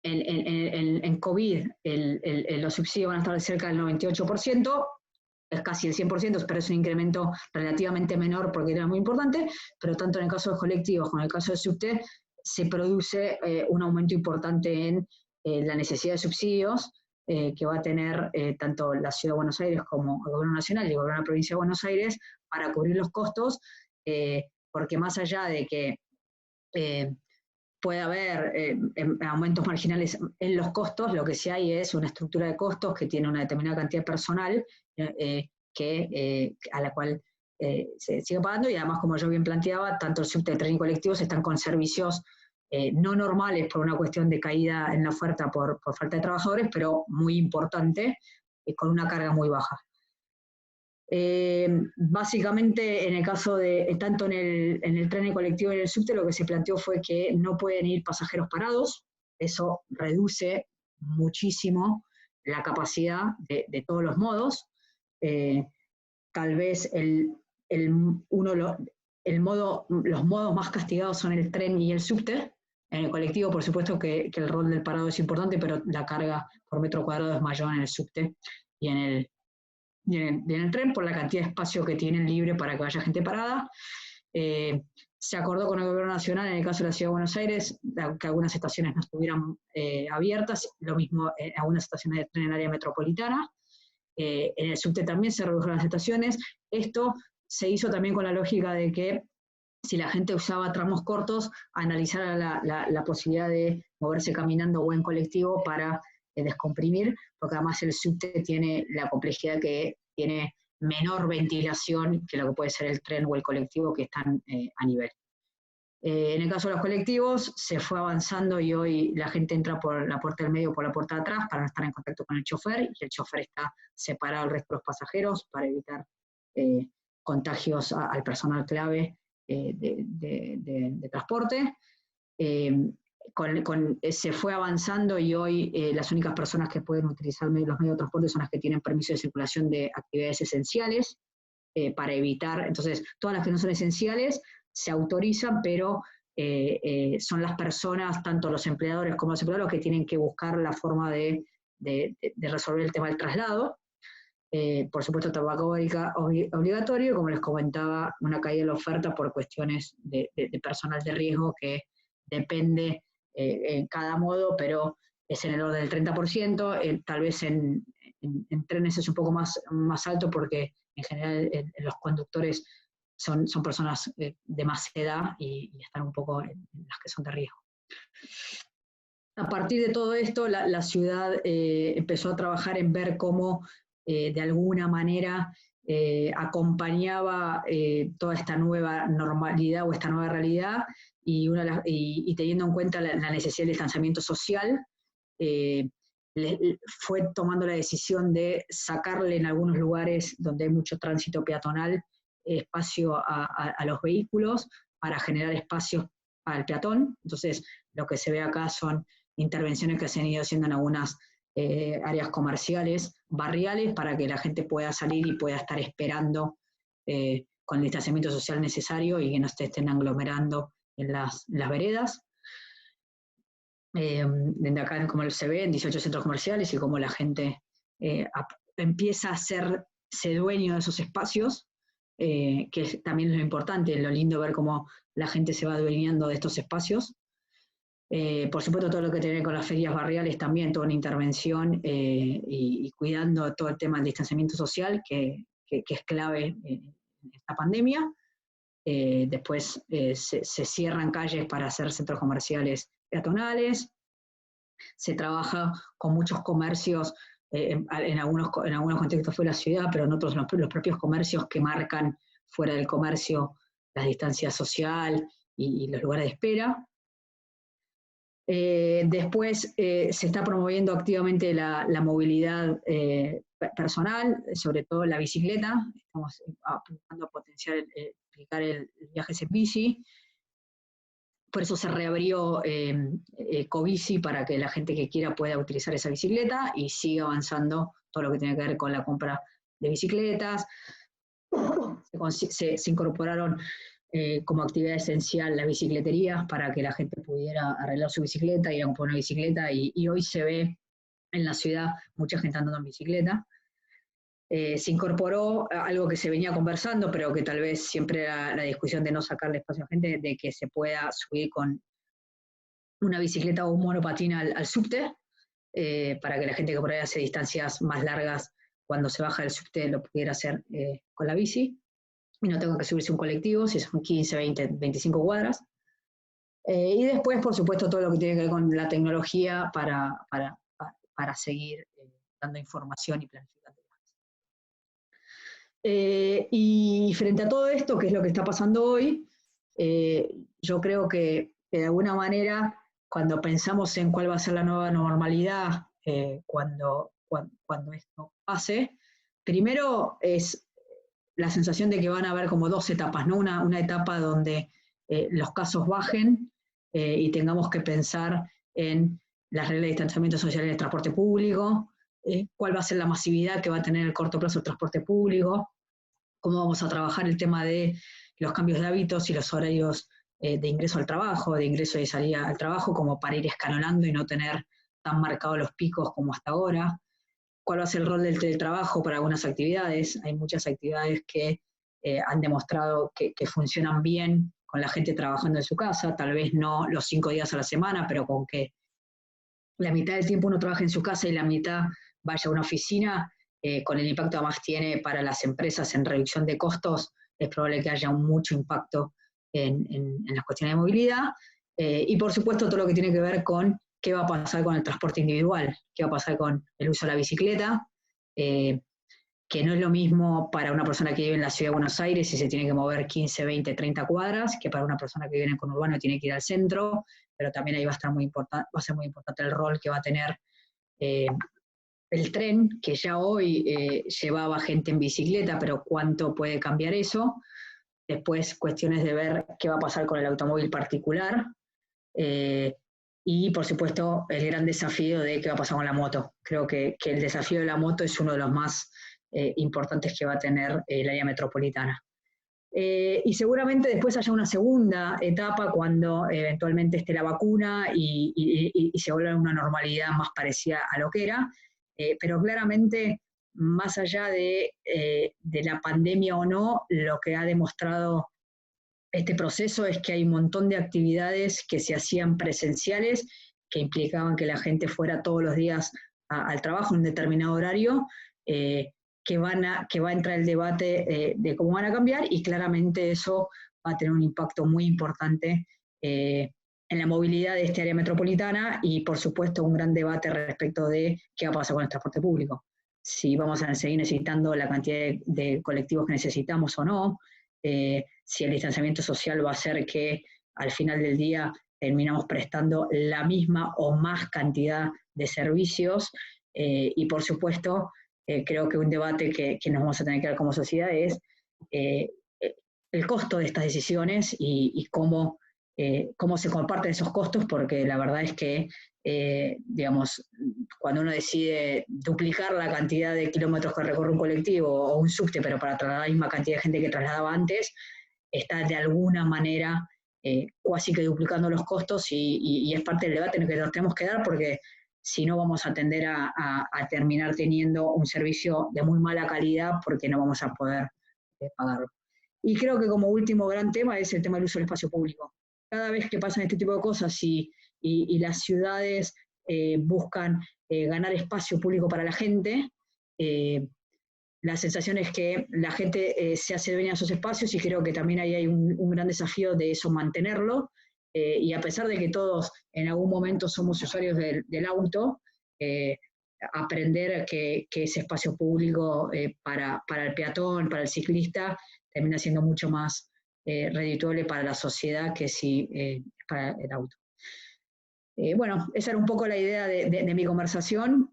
en COVID los subsidios van a estar cerca del 98%, es casi el 100%, pero es un incremento relativamente menor porque era muy importante, pero tanto en el caso de los colectivos como en el caso del subte, se produce un aumento importante en la necesidad de subsidios que va a tener tanto la Ciudad de Buenos Aires como el Gobierno Nacional y el Gobierno de la Provincia de Buenos Aires para cubrir los costos, porque más allá de que puede haber aumentos marginales en los costos, lo que sí hay es una estructura de costos que tiene una determinada cantidad de personal a la cual se sigue pagando, y además, como yo bien planteaba, tanto el subte, tren y colectivos están con servicios no normales por una cuestión de caída en la oferta por falta de trabajadores, pero muy importante, con una carga muy baja. Básicamente, en el caso de, tanto en el tren y colectivo y en el subte, lo que se planteó fue que no pueden ir pasajeros parados. Eso reduce muchísimo la capacidad de todos los modos. Tal vez los modos más castigados son el tren y el subte. En el colectivo, por supuesto que el rol del parado es importante, pero la carga por metro cuadrado es mayor en el subte y en el tren, por la cantidad de espacio que tienen libre para que vaya gente parada. Se acordó con el Gobierno Nacional, en el caso de la Ciudad de Buenos Aires, que algunas estaciones no estuvieran abiertas, lo mismo en algunas estaciones de tren en el área metropolitana. En el subte también se redujeron las estaciones. Esto se hizo también con la lógica de que si la gente usaba tramos cortos, analizara la posibilidad de moverse caminando o en colectivo para descomprimir, porque además el subte tiene la complejidad que tiene menor ventilación que lo que puede ser el tren o el colectivo, que están a nivel. En el caso de los colectivos, se fue avanzando y hoy la gente entra por la puerta del medio o por la puerta de atrás para no estar en contacto con el chofer, y el chofer está separado del resto de los pasajeros para evitar contagios al personal clave de transporte. Se fue avanzando y hoy las únicas personas que pueden utilizar los medios de transporte son las que tienen permiso de circulación de actividades esenciales, para evitar, entonces, todas las que no son esenciales se autorizan, pero son las personas, tanto los empleadores como los empleados, que tienen que buscar la forma de resolver el tema del traslado. Por supuesto, tabaco obligatorio, como les comentaba, una caída de la oferta por cuestiones de personal de riesgo que depende en cada modo, pero es en el orden del 30%, tal vez en trenes es un poco más alto, porque en general los conductores son personas de más edad y están un poco en las que son de riesgo. A partir de todo esto, la ciudad empezó a trabajar en ver cómo de alguna manera acompañaba toda esta nueva normalidad o esta nueva realidad, y teniendo en cuenta la necesidad del distanciamiento social, fue tomando la decisión de sacarle en algunos lugares donde hay mucho tránsito peatonal espacio a los vehículos para generar espacios para el peatón. Entonces, lo que se ve acá son intervenciones que se han ido haciendo en algunas áreas comerciales, barriales, para que la gente pueda salir y pueda estar esperando con el distanciamiento social necesario y que no se estén aglomerando en las veredas. Desde acá, como se ve, en 18 centros comerciales, y como la gente empieza a hacerse dueño de esos espacios, que también es lo importante, lo lindo ver cómo la gente se va adueñando de estos espacios. Por supuesto, todo lo que tiene que ver con las ferias barriales también, toda una intervención y cuidando todo el tema del distanciamiento social, que es clave en esta pandemia. Después se cierran calles para hacer centros comerciales peatonales, se trabaja con muchos comercios, en algunos contextos fue la ciudad, pero en otros los propios comercios que marcan fuera del comercio la distancia social y los lugares de espera. Después se está promoviendo activamente la movilidad personal, sobre todo la bicicleta. Estamos apuntando a potenciar, aplicar el viajes en bici. Por eso se reabrió Ecobici para que la gente que quiera pueda utilizar esa bicicleta y siga avanzando todo lo que tiene que ver con la compra de bicicletas. Se incorporaron como actividad esencial las bicicleterías para que la gente pudiera arreglar su bicicleta, ir a comprar una bicicleta, y hoy se ve en la ciudad mucha gente andando en bicicleta. Se incorporó algo que se venía conversando, pero que tal vez siempre era la discusión de no sacarle espacio a gente, de que se pueda subir con una bicicleta o un monopatín al subte, para que la gente que por ahí hace distancias más largas, cuando se baja del subte, lo pudiera hacer con la bici, y no tengo que subirse un colectivo, si son 15, 20, 25 cuadras. Y después, por supuesto, todo lo que tiene que ver con la tecnología para seguir dando información y planificando. Y frente a todo esto, que es lo que está pasando hoy, yo creo que de alguna manera, cuando pensamos en cuál va a ser la nueva normalidad cuando esto pase, primero es la sensación de que van a haber como dos etapas, ¿no? Una etapa donde los casos bajen y tengamos que pensar en las reglas de distanciamiento social en el transporte público, cuál va a ser la masividad que va a tener en el corto plazo el transporte público, cómo vamos a trabajar el tema de los cambios de hábitos y los horarios de ingreso al trabajo, de ingreso y salida al trabajo, como para ir escalonando y no tener tan marcados los picos como hasta ahora. ¿Cuál va a ser el rol del teletrabajo para algunas actividades? Hay muchas actividades que han demostrado que funcionan bien con la gente trabajando en su casa, tal vez no los 5 días a la semana, pero con que la mitad del tiempo uno trabaja en su casa y la mitad vaya a una oficina, con el impacto que además tiene para las empresas en reducción de costos, es probable que haya mucho impacto en las cuestiones de movilidad. Y por supuesto todo lo que tiene que ver con qué va a pasar con el transporte individual, qué va a pasar con el uso de la bicicleta, que no es lo mismo para una persona que vive en la ciudad de Buenos Aires y se tiene que mover 15, 20, 30 cuadras, que para una persona que vive en el conurbano y tiene que ir al centro, pero también ahí va a ser muy importante el rol que va a tener el tren, que ya hoy llevaba gente en bicicleta, pero cuánto puede cambiar eso. Después cuestiones de ver qué va a pasar con el automóvil particular, y por supuesto el gran desafío de qué va a pasar con la moto. Creo que el desafío de la moto es uno de los más importantes que va a tener el área metropolitana. Y seguramente después haya una segunda etapa cuando eventualmente esté la vacuna y se vuelva una normalidad más parecida a lo que era, pero claramente, más allá de la pandemia o no, lo que ha demostrado este proceso es que hay un montón de actividades que se hacían presenciales, que implicaban que la gente fuera todos los días al trabajo en un determinado horario, que va a entrar el debate de cómo van a cambiar, y claramente eso va a tener un impacto muy importante en la movilidad de este área metropolitana, y por supuesto un gran debate respecto de qué va a pasar con el transporte público. Si vamos a seguir necesitando la cantidad de colectivos que necesitamos o no, si el distanciamiento social va a hacer que al final del día terminamos prestando la misma o más cantidad de servicios, y por supuesto creo que un debate que nos vamos a tener que dar como sociedad es el costo de estas decisiones y cómo se comparten esos costos, porque la verdad es que digamos, cuando uno decide duplicar la cantidad de kilómetros que recorre un colectivo o un subte, pero para trasladar la misma cantidad de gente que trasladaba antes, está de alguna manera casi que duplicando los costos, y es parte del debate que nos tenemos que dar, porque si no vamos a tender a terminar teniendo un servicio de muy mala calidad porque no vamos a poder pagarlo. Y creo que como último gran tema es el tema del uso del espacio público. Cada vez que pasan este tipo de cosas y las ciudades buscan ganar espacio público para la gente, la sensación es que la gente se hace dueña de esos espacios, y creo que también ahí hay un gran desafío de eso, mantenerlo, y a pesar de que todos en algún momento somos usuarios del auto, aprender que ese espacio público para el peatón, para el ciclista, termina siendo mucho más redituable para la sociedad que si para el auto. Bueno, esa era un poco la idea de mi conversación.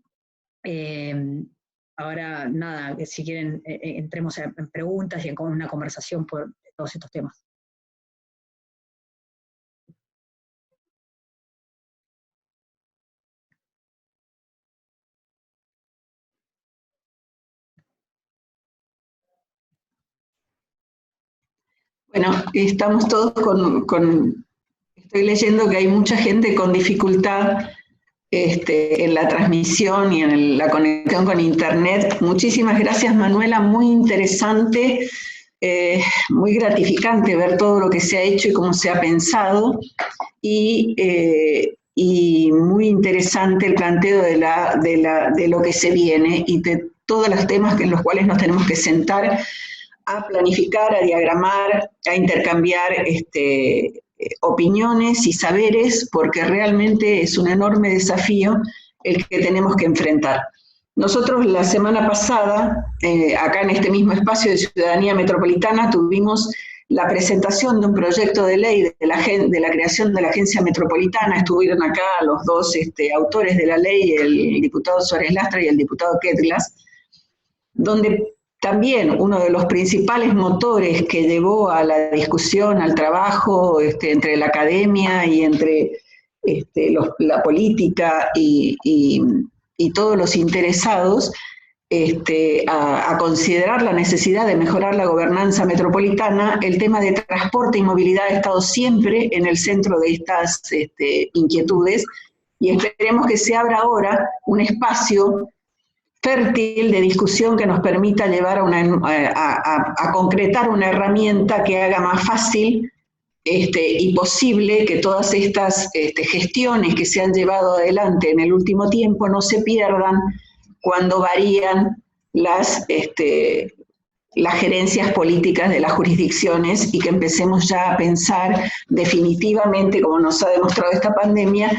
Ahora, nada, si quieren, entremos en preguntas y en una conversación por todos estos temas. Bueno, estamos todos estoy leyendo que hay mucha gente con dificultad en la transmisión y en la conexión con Internet. Muchísimas gracias, Manuela, muy interesante, muy gratificante ver todo lo que se ha hecho y cómo se ha pensado, y muy interesante el planteo de lo que se viene y de todos los temas en los cuales nos tenemos que sentar a planificar, a diagramar, a intercambiar opiniones y saberes, porque realmente es un enorme desafío el que tenemos que enfrentar. Nosotros la semana pasada, acá en este mismo espacio de Ciudadanía Metropolitana, tuvimos la presentación de un proyecto de ley de la creación de la Agencia Metropolitana. Estuvieron acá los dos autores de la ley, el diputado Suárez Lastra y el diputado Ketglas, donde también uno de los principales motores que llevó a la discusión, al trabajo entre la academia y entre la política y todos los interesados, a considerar la necesidad de mejorar la gobernanza metropolitana, el tema de transporte y movilidad ha estado siempre en el centro de estas inquietudes, y esperemos que se abra ahora un espacio fértil de discusión que nos permita llevar a concretar una herramienta que haga más fácil y posible que todas estas gestiones que se han llevado adelante en el último tiempo no se pierdan cuando varían las gerencias políticas de las jurisdicciones, y que empecemos ya a pensar definitivamente, como nos ha demostrado esta pandemia,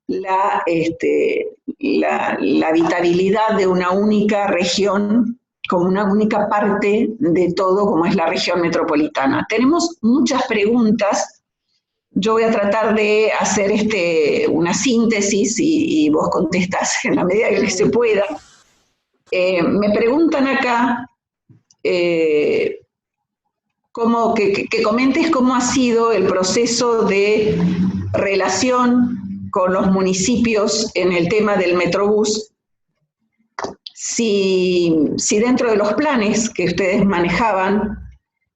la habitabilidad de una única región como una única parte de todo, como es la región metropolitana. Tenemos muchas preguntas. Yo voy a tratar de hacer una síntesis y vos contestás en la medida que se pueda. Me preguntan acá que comentes cómo ha sido el proceso de relación con los municipios en el tema del Metrobús, si dentro de los planes que ustedes manejaban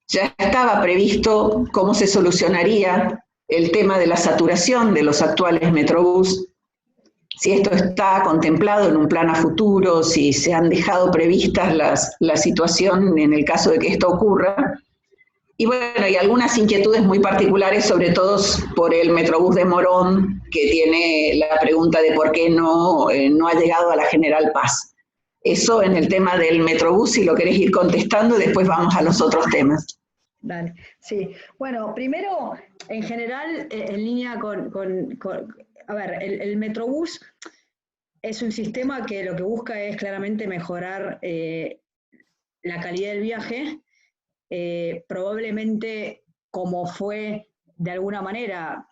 ya estaba previsto cómo se solucionaría el tema de la saturación de los actuales Metrobús, si esto está contemplado en un plan a futuro, si se han dejado previstas la situación en el caso de que esto ocurra. Y bueno, hay algunas inquietudes muy particulares, sobre todo por el Metrobús de Morón, que tiene la pregunta de por qué no ha llegado a la General Paz. Eso en el tema del Metrobús, si lo querés ir contestando, después vamos a los otros temas. Dale, sí. Bueno, primero, en general, en línea a ver, el Metrobús es un sistema que lo que busca es claramente mejorar la calidad del viaje. Probablemente como fue de alguna manera,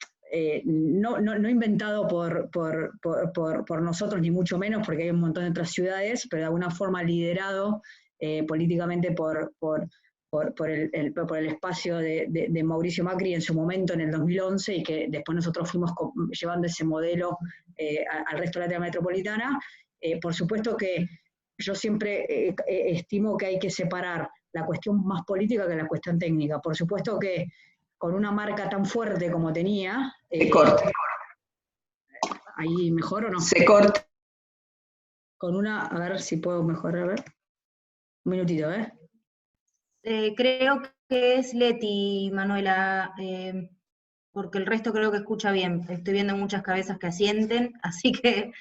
no inventado por nosotros ni mucho menos, porque hay un montón de otras ciudades, pero de alguna forma liderado políticamente por el espacio de Mauricio Macri en su momento en el 2011, y que después nosotros fuimos llevando ese modelo al resto de la área metropolitana. Por supuesto que yo siempre estimo que hay que separar la cuestión más política que la cuestión técnica. Por supuesto que con una marca tan fuerte como tenía... Se corta. ¿Ahí mejor o no? Se corta. Con una... A ver si puedo mejorar, a ver. Un minutito, Creo que es Leti, Manuela, porque el resto creo que escucha bien. Estoy viendo muchas cabezas que asienten, así que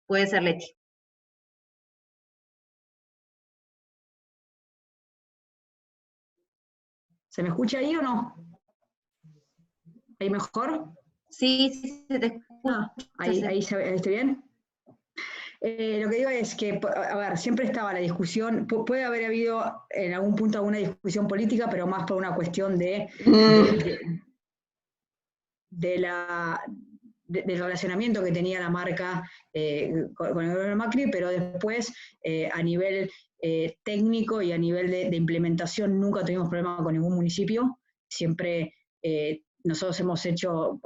puede ser Leti. ¿Se me escucha ahí o no? ¿Ahí mejor? Sí, se te escucha. Ahí estoy bien. Lo que digo es que, a ver, siempre estaba la discusión, puede haber habido en algún punto alguna discusión política, pero más por una cuestión de del relacionamiento que tenía la marca con el gobierno Macri, pero después a nivel técnico y a nivel de implementación nunca tuvimos problema con ningún municipio. Siempre nosotros hemos hecho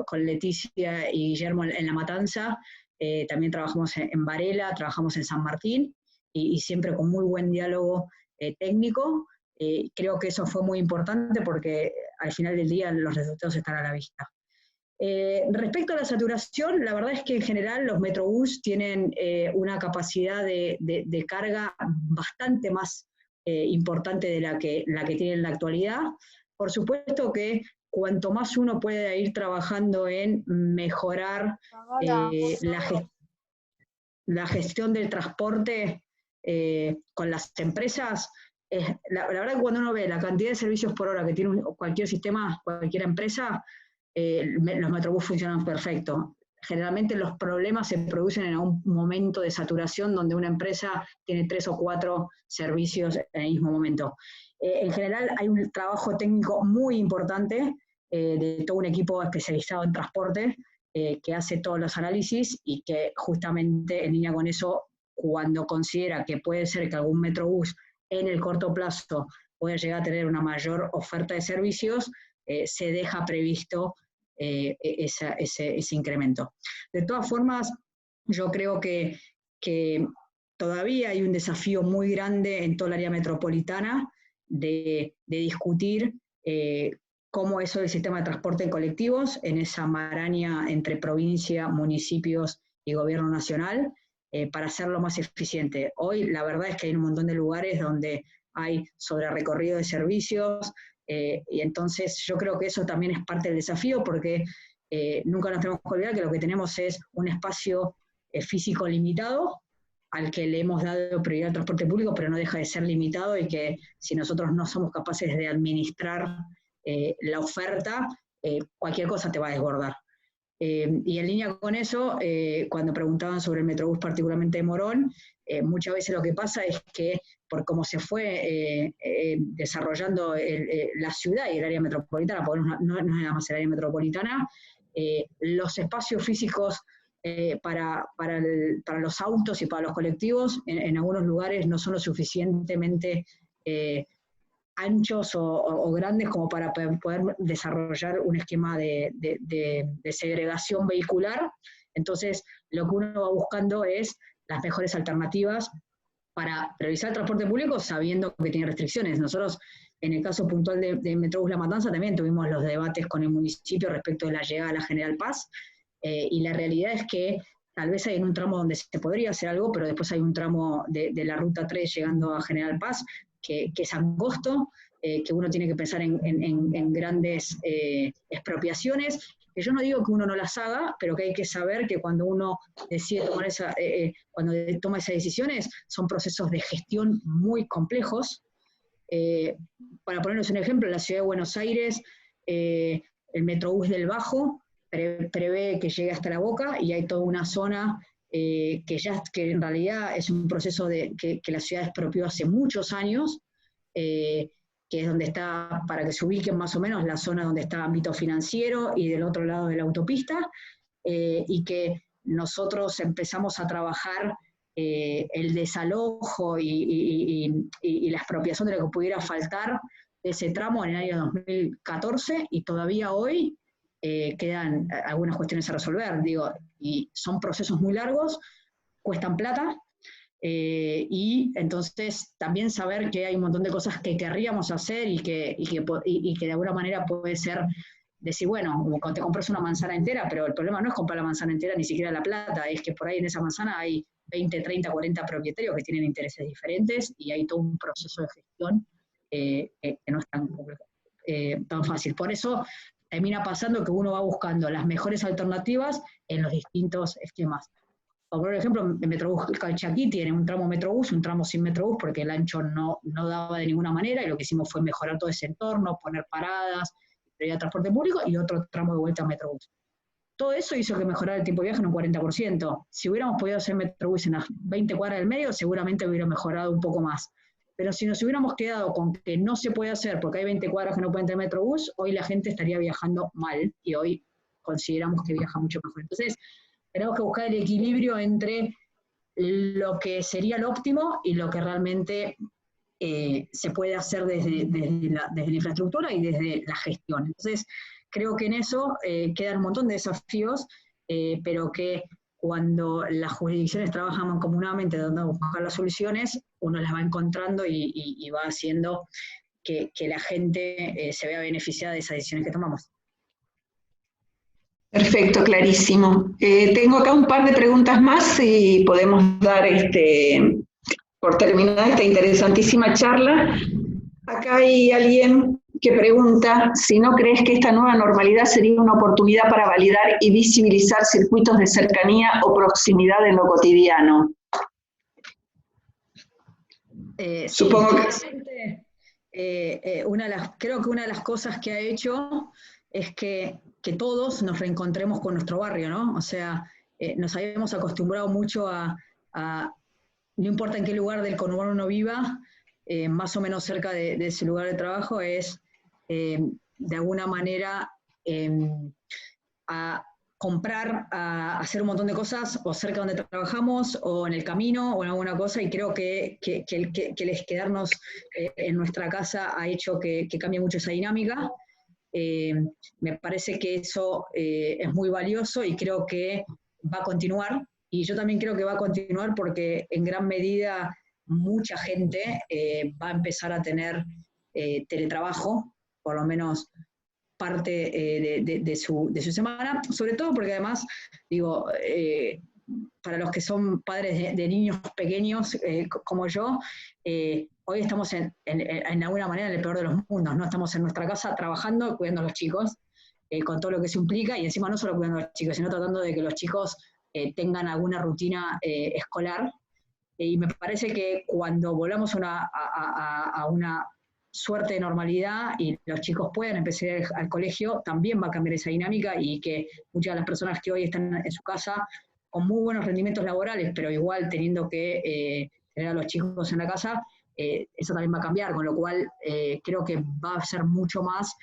con Leticia y Guillermo en La Matanza, también trabajamos en Varela, trabajamos en San Martín, y siempre con muy buen diálogo técnico. Creo que eso fue muy importante porque al final del día los resultados están a la vista. Respecto a la saturación, la verdad es que en general los Metrobús tienen una capacidad de carga bastante más importante de la que tienen en la actualidad. Por supuesto que cuanto más uno puede ir trabajando en mejorar la gestión del transporte con las empresas, la verdad que cuando uno ve la cantidad de servicios por hora que tiene cualquier sistema, cualquier empresa, los Metrobús funcionan perfecto. Generalmente los problemas se producen en algún momento de saturación donde una empresa tiene 3 o 4 servicios en el mismo momento. En general hay un trabajo técnico muy importante de todo un equipo especializado en transporte que hace todos los análisis y que justamente en línea con eso, cuando considera que puede ser que algún Metrobús en el corto plazo pueda llegar a tener una mayor oferta de servicios, se deja previsto ese incremento. De todas formas, yo creo que todavía hay un desafío muy grande en toda el área metropolitana de discutir cómo es el sistema de transporte en colectivos, en esa maraña entre provincia, municipios y gobierno nacional, para hacerlo más eficiente. Hoy la verdad es que hay un montón de lugares donde hay sobrerecorrido de servicios, y entonces yo creo que eso también es parte del desafío, porque nunca nos tenemos que olvidar que lo que tenemos es un espacio físico limitado, al que le hemos dado prioridad al transporte público, pero no deja de ser limitado, y que si nosotros no somos capaces de administrar la oferta, cualquier cosa te va a desbordar. Y en línea con eso, cuando preguntaban sobre el Metrobús particularmente de Morón, muchas veces lo que pasa es que por cómo se fue desarrollando la ciudad y el área metropolitana, porque no es nada más el área metropolitana, los espacios físicos para los autos y para los colectivos en algunos lugares no son lo suficientemente anchos o grandes como para poder desarrollar un esquema de segregación vehicular. Entonces, lo que uno va buscando es las mejores alternativas para priorizar el transporte público sabiendo que tiene restricciones. Nosotros, en el caso puntual de Metrobús La Matanza, también tuvimos los debates con el municipio respecto de la llegada a la General Paz, y la realidad es que tal vez hay en un tramo donde se podría hacer algo, pero después hay un tramo de la Ruta 3 llegando a General Paz que es angosto, que uno tiene que pensar en grandes expropiaciones, que yo no digo que uno no las haga, pero que hay que saber que cuando uno decide tomar cuando toma esas decisiones, son procesos de gestión muy complejos. Para ponernos un ejemplo, en la ciudad de Buenos Aires, el Metrobús del Bajo prevé que llegue hasta La Boca, y hay toda una zona que en realidad es un proceso que la ciudad expropió hace muchos años, que es donde está, para que se ubiquen más o menos, la zona donde está ámbito financiero y del otro lado de la autopista, y que nosotros empezamos a trabajar el desalojo y la expropiación de lo que pudiera faltar de ese tramo en el año 2014, y todavía hoy quedan algunas cuestiones a resolver, y son procesos muy largos, cuestan plata, y entonces también saber que hay un montón de cosas que querríamos hacer y que de alguna manera puede ser decir, bueno, como cuando te compras una manzana entera, pero el problema no es comprar la manzana entera, ni siquiera la plata, es que por ahí en esa manzana hay 20, 30, 40 propietarios que tienen intereses diferentes, y hay todo un proceso de gestión que no es tan fácil. Por eso termina pasando que uno va buscando las mejores alternativas en los distintos esquemas. Por ejemplo, en Metrobús Calchaquí tiene un tramo Metrobús, un tramo sin Metrobús, porque el ancho no daba de ninguna manera, y lo que hicimos fue mejorar todo ese entorno, poner paradas, prioridad de transporte público, y otro tramo de vuelta a Metrobús. Todo eso hizo que mejorara el tiempo de viaje en un 40%. Si hubiéramos podido hacer Metrobús en las 20 cuadras del medio, seguramente hubiera mejorado un poco más. Pero si nos hubiéramos quedado con que no se puede hacer porque hay 20 cuadras que no pueden tener Metrobús, hoy la gente estaría viajando mal, y hoy consideramos que viaja mucho mejor. Entonces, tenemos que buscar el equilibrio entre lo que sería lo óptimo y lo que realmente se puede hacer desde la infraestructura y desde la gestión. Entonces, creo que en eso quedan un montón de desafíos, pero que cuando las jurisdicciones trabajan mancomunadamente donde buscar las soluciones, uno las va encontrando y va haciendo que la gente se vea beneficiada de esas decisiones que tomamos. Perfecto, clarísimo. Tengo acá un par de preguntas más y podemos dar por terminada esta interesantísima charla. Acá hay alguien que pregunta si no crees que esta nueva normalidad sería una oportunidad para validar y visibilizar circuitos de cercanía o proximidad en lo cotidiano. Supongo que creo que una de las cosas que ha hecho es que todos nos reencontremos con nuestro barrio, ¿no? O sea, nos habíamos acostumbrado mucho a no importa en qué lugar del conurbano uno viva, más o menos cerca de ese lugar de trabajo, es de alguna manera a comprar, a hacer un montón de cosas, o cerca donde trabajamos, o en el camino, o en alguna cosa, y creo que el quedarnos en nuestra casa ha hecho que cambie mucho esa dinámica. Me parece que eso es muy valioso y creo que va a continuar, y yo también creo que va a continuar porque en gran medida mucha gente va a empezar a tener teletrabajo, por lo menos parte de su semana, sobre todo porque además, digo, para los que son padres de niños pequeños como yo, hoy estamos en alguna manera en el peor de los mundos, ¿no? Estamos en nuestra casa trabajando, cuidando a los chicos, con todo lo que eso implica, y encima no solo cuidando a los chicos, sino tratando de que los chicos tengan alguna rutina escolar. Y me parece que cuando volvamos a una suerte de normalidad y los chicos puedan empezar al colegio, también va a cambiar esa dinámica, y que muchas de las personas que hoy están en su casa con muy buenos rendimientos laborales, pero igual teniendo que tener a los chicos en la casa, eso también va a cambiar, con lo cual creo que va a ser mucho más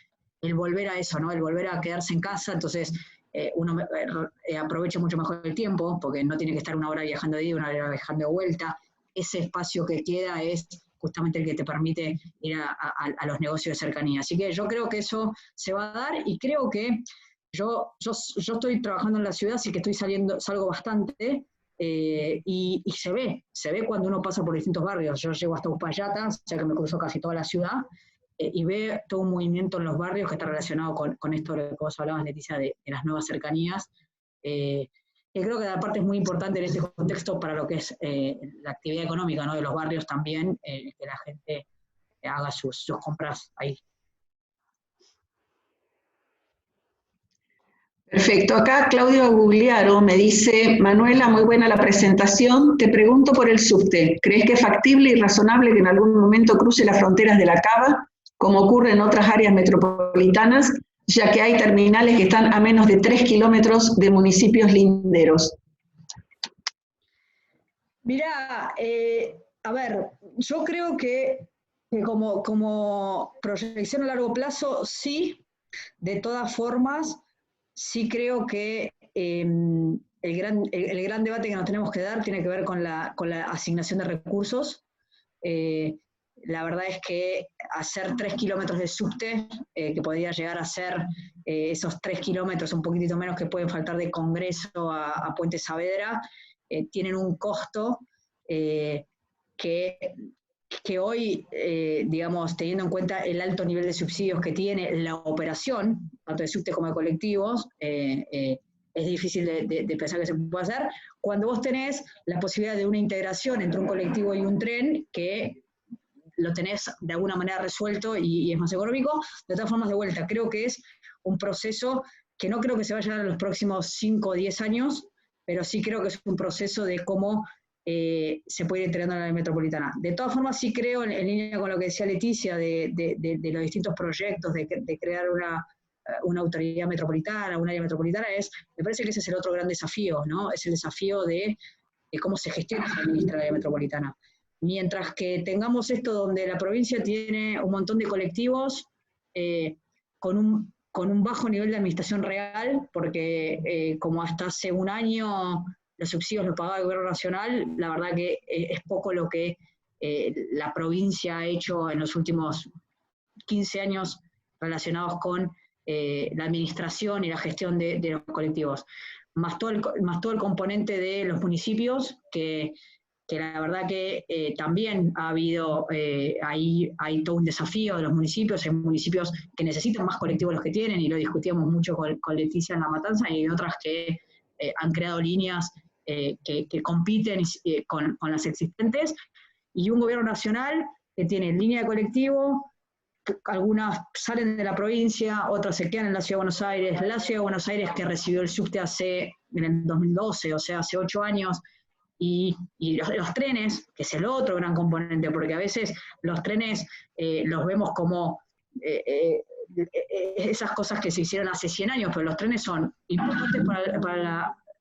el volver a eso, ¿no? El volver a quedarse en casa, entonces uno aprovecha mucho mejor el tiempo, porque no tiene que estar una hora viajando de ida, una hora viajando de vuelta. Ese espacio que queda es justamente el que te permite ir a los negocios de cercanía. Así que yo creo que eso se va a dar, y creo que yo estoy trabajando en la ciudad, así que salgo bastante, y se ve cuando uno pasa por distintos barrios. Yo llego hasta Uspallata, o sea que me cruzo casi toda la ciudad, y ve todo un movimiento en los barrios que está relacionado con esto de lo que vos hablabas, Leticia, de las nuevas cercanías, que creo que aparte es muy importante en este contexto para lo que es la actividad económica, ¿no? De los barrios también, que la gente haga sus compras ahí. Perfecto. Acá Claudio Gugliaro me dice: Manuela, muy buena la presentación. Te pregunto por el subte. ¿Crees que es factible y razonable que en algún momento cruce las fronteras de la Cava, como ocurre en otras áreas metropolitanas, ya que hay terminales que están a menos de 3 kilómetros de municipios linderos? Mirá, a ver, yo creo que como proyección a largo plazo, sí. De todas formas, sí creo que el gran debate que nos tenemos que dar tiene que ver con la asignación de recursos. La verdad es que hacer 3 kilómetros de subte, que podría llegar a ser esos 3 kilómetros, un poquitito menos que pueden faltar de Congreso a Puente Saavedra, tienen un costo que hoy, digamos, teniendo en cuenta el alto nivel de subsidios que tiene la operación, tanto de subte como de colectivos, es difícil de pensar que se pueda hacer, cuando vos tenés la posibilidad de una integración entre un colectivo y un tren, que lo tenés de alguna manera resuelto y es más económico. De todas formas, de vuelta, creo que es un proceso que no creo que se vaya a dar en los próximos 5 o 10 años, pero sí creo que es un proceso de cómo se puede ir integrando en la área metropolitana. De todas formas, sí creo, en línea con lo que decía Leticia, de los distintos proyectos, de crear una autoridad metropolitana, un área metropolitana, me parece que ese es el otro gran desafío, ¿no? Es el desafío de cómo se gestiona y se administra la área metropolitana. Mientras que tengamos esto donde la provincia tiene un montón de colectivos con con un bajo nivel de administración real, porque como hasta hace un año los subsidios los pagaba el gobierno nacional, la verdad que es poco lo que la provincia ha hecho en los últimos 15 años relacionados con la administración y la gestión de los colectivos, más todo el componente de los municipios, que la verdad que también ha habido, hay todo un desafío de los municipios, hay municipios que necesitan más colectivos de los que tienen, y lo discutíamos mucho con Leticia en La Matanza, y hay otras que han creado líneas que compiten con las existentes, y un gobierno nacional que tiene línea de colectivo. Algunas salen de la provincia, otras se quedan en la Ciudad de Buenos Aires. La Ciudad de Buenos Aires, que recibió el subte en el 2012, o sea, hace 8 años, y los trenes, que es el otro gran componente, porque a veces los trenes los vemos como esas cosas que se hicieron hace 100 años, pero los trenes son importantes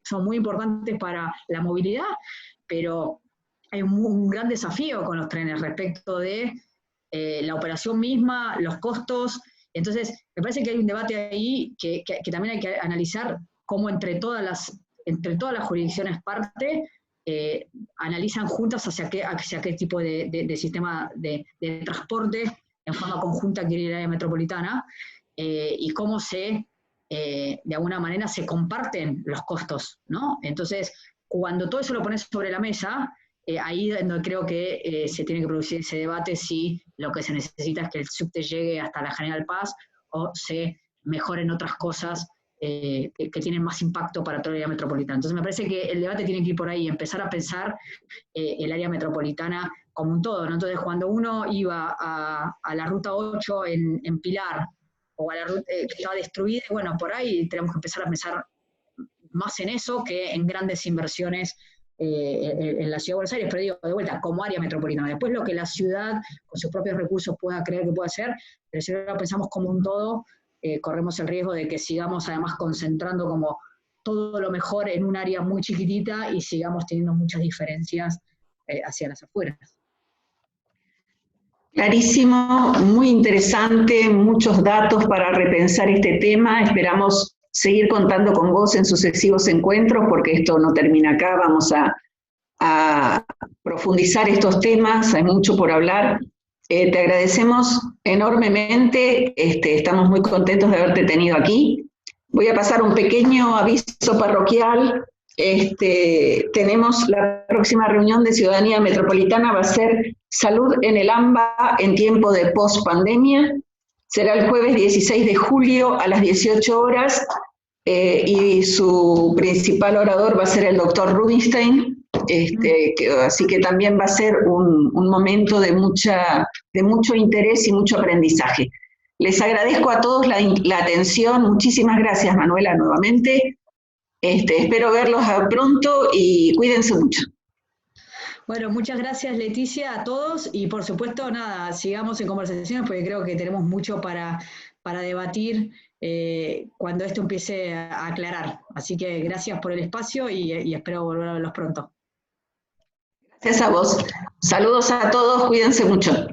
son muy importantes para la movilidad, pero hay un gran desafío con los trenes respecto de la operación misma, los costos. Entonces, me parece que hay un debate ahí que también hay que analizar cómo entre todas las jurisdicciones parte analizan juntas hacia qué tipo de sistema de transporte en forma conjunta quiere ir a la área metropolitana, y cómo de alguna manera se comparten los costos, ¿no? Entonces, cuando todo eso lo pones sobre la mesa, ahí es donde creo que se tiene que producir ese debate si lo que se necesita es que el subte llegue hasta la General Paz o se mejoren otras cosas que tienen más impacto para toda el área metropolitana. Entonces me parece que el debate tiene que ir por ahí, empezar a pensar el área metropolitana como un todo, ¿no? Entonces cuando uno iba a la Ruta 8 en Pilar, o a la ruta que estaba destruida, bueno, por ahí tenemos que empezar a pensar más en eso que en grandes inversiones en la Ciudad de Buenos Aires, pero digo, de vuelta, como área metropolitana. Después lo que la ciudad, con sus propios recursos, pueda creer que puede hacer, pero si no lo pensamos como un todo, corremos el riesgo de que sigamos además concentrando como todo lo mejor en un área muy chiquitita y sigamos teniendo muchas diferencias hacia las afueras. Clarísimo, muy interesante, muchos datos para repensar este tema. Esperamos seguir contando con vos en sucesivos encuentros, porque esto no termina acá, vamos a profundizar estos temas, hay mucho por hablar. Te agradecemos enormemente, estamos muy contentos de haberte tenido aquí. Voy a pasar un pequeño aviso parroquial. Tenemos la próxima reunión de Ciudadanía Metropolitana, va a ser Salud en el AMBA en tiempo de post-pandemia. Será el jueves 16 de julio a las 18 horas y su principal orador va a ser el doctor Rubinstein, así que también va a ser un momento de mucho interés y mucho aprendizaje. Les agradezco a todos la atención, muchísimas gracias Manuela nuevamente. Espero verlos pronto y cuídense mucho. Bueno, muchas gracias Leticia a todos y por supuesto, nada, sigamos en conversaciones porque creo que tenemos mucho para debatir cuando esto empiece a aclarar. Así que gracias por el espacio y espero volver a verlos pronto. Gracias a vos. Saludos a todos, cuídense mucho.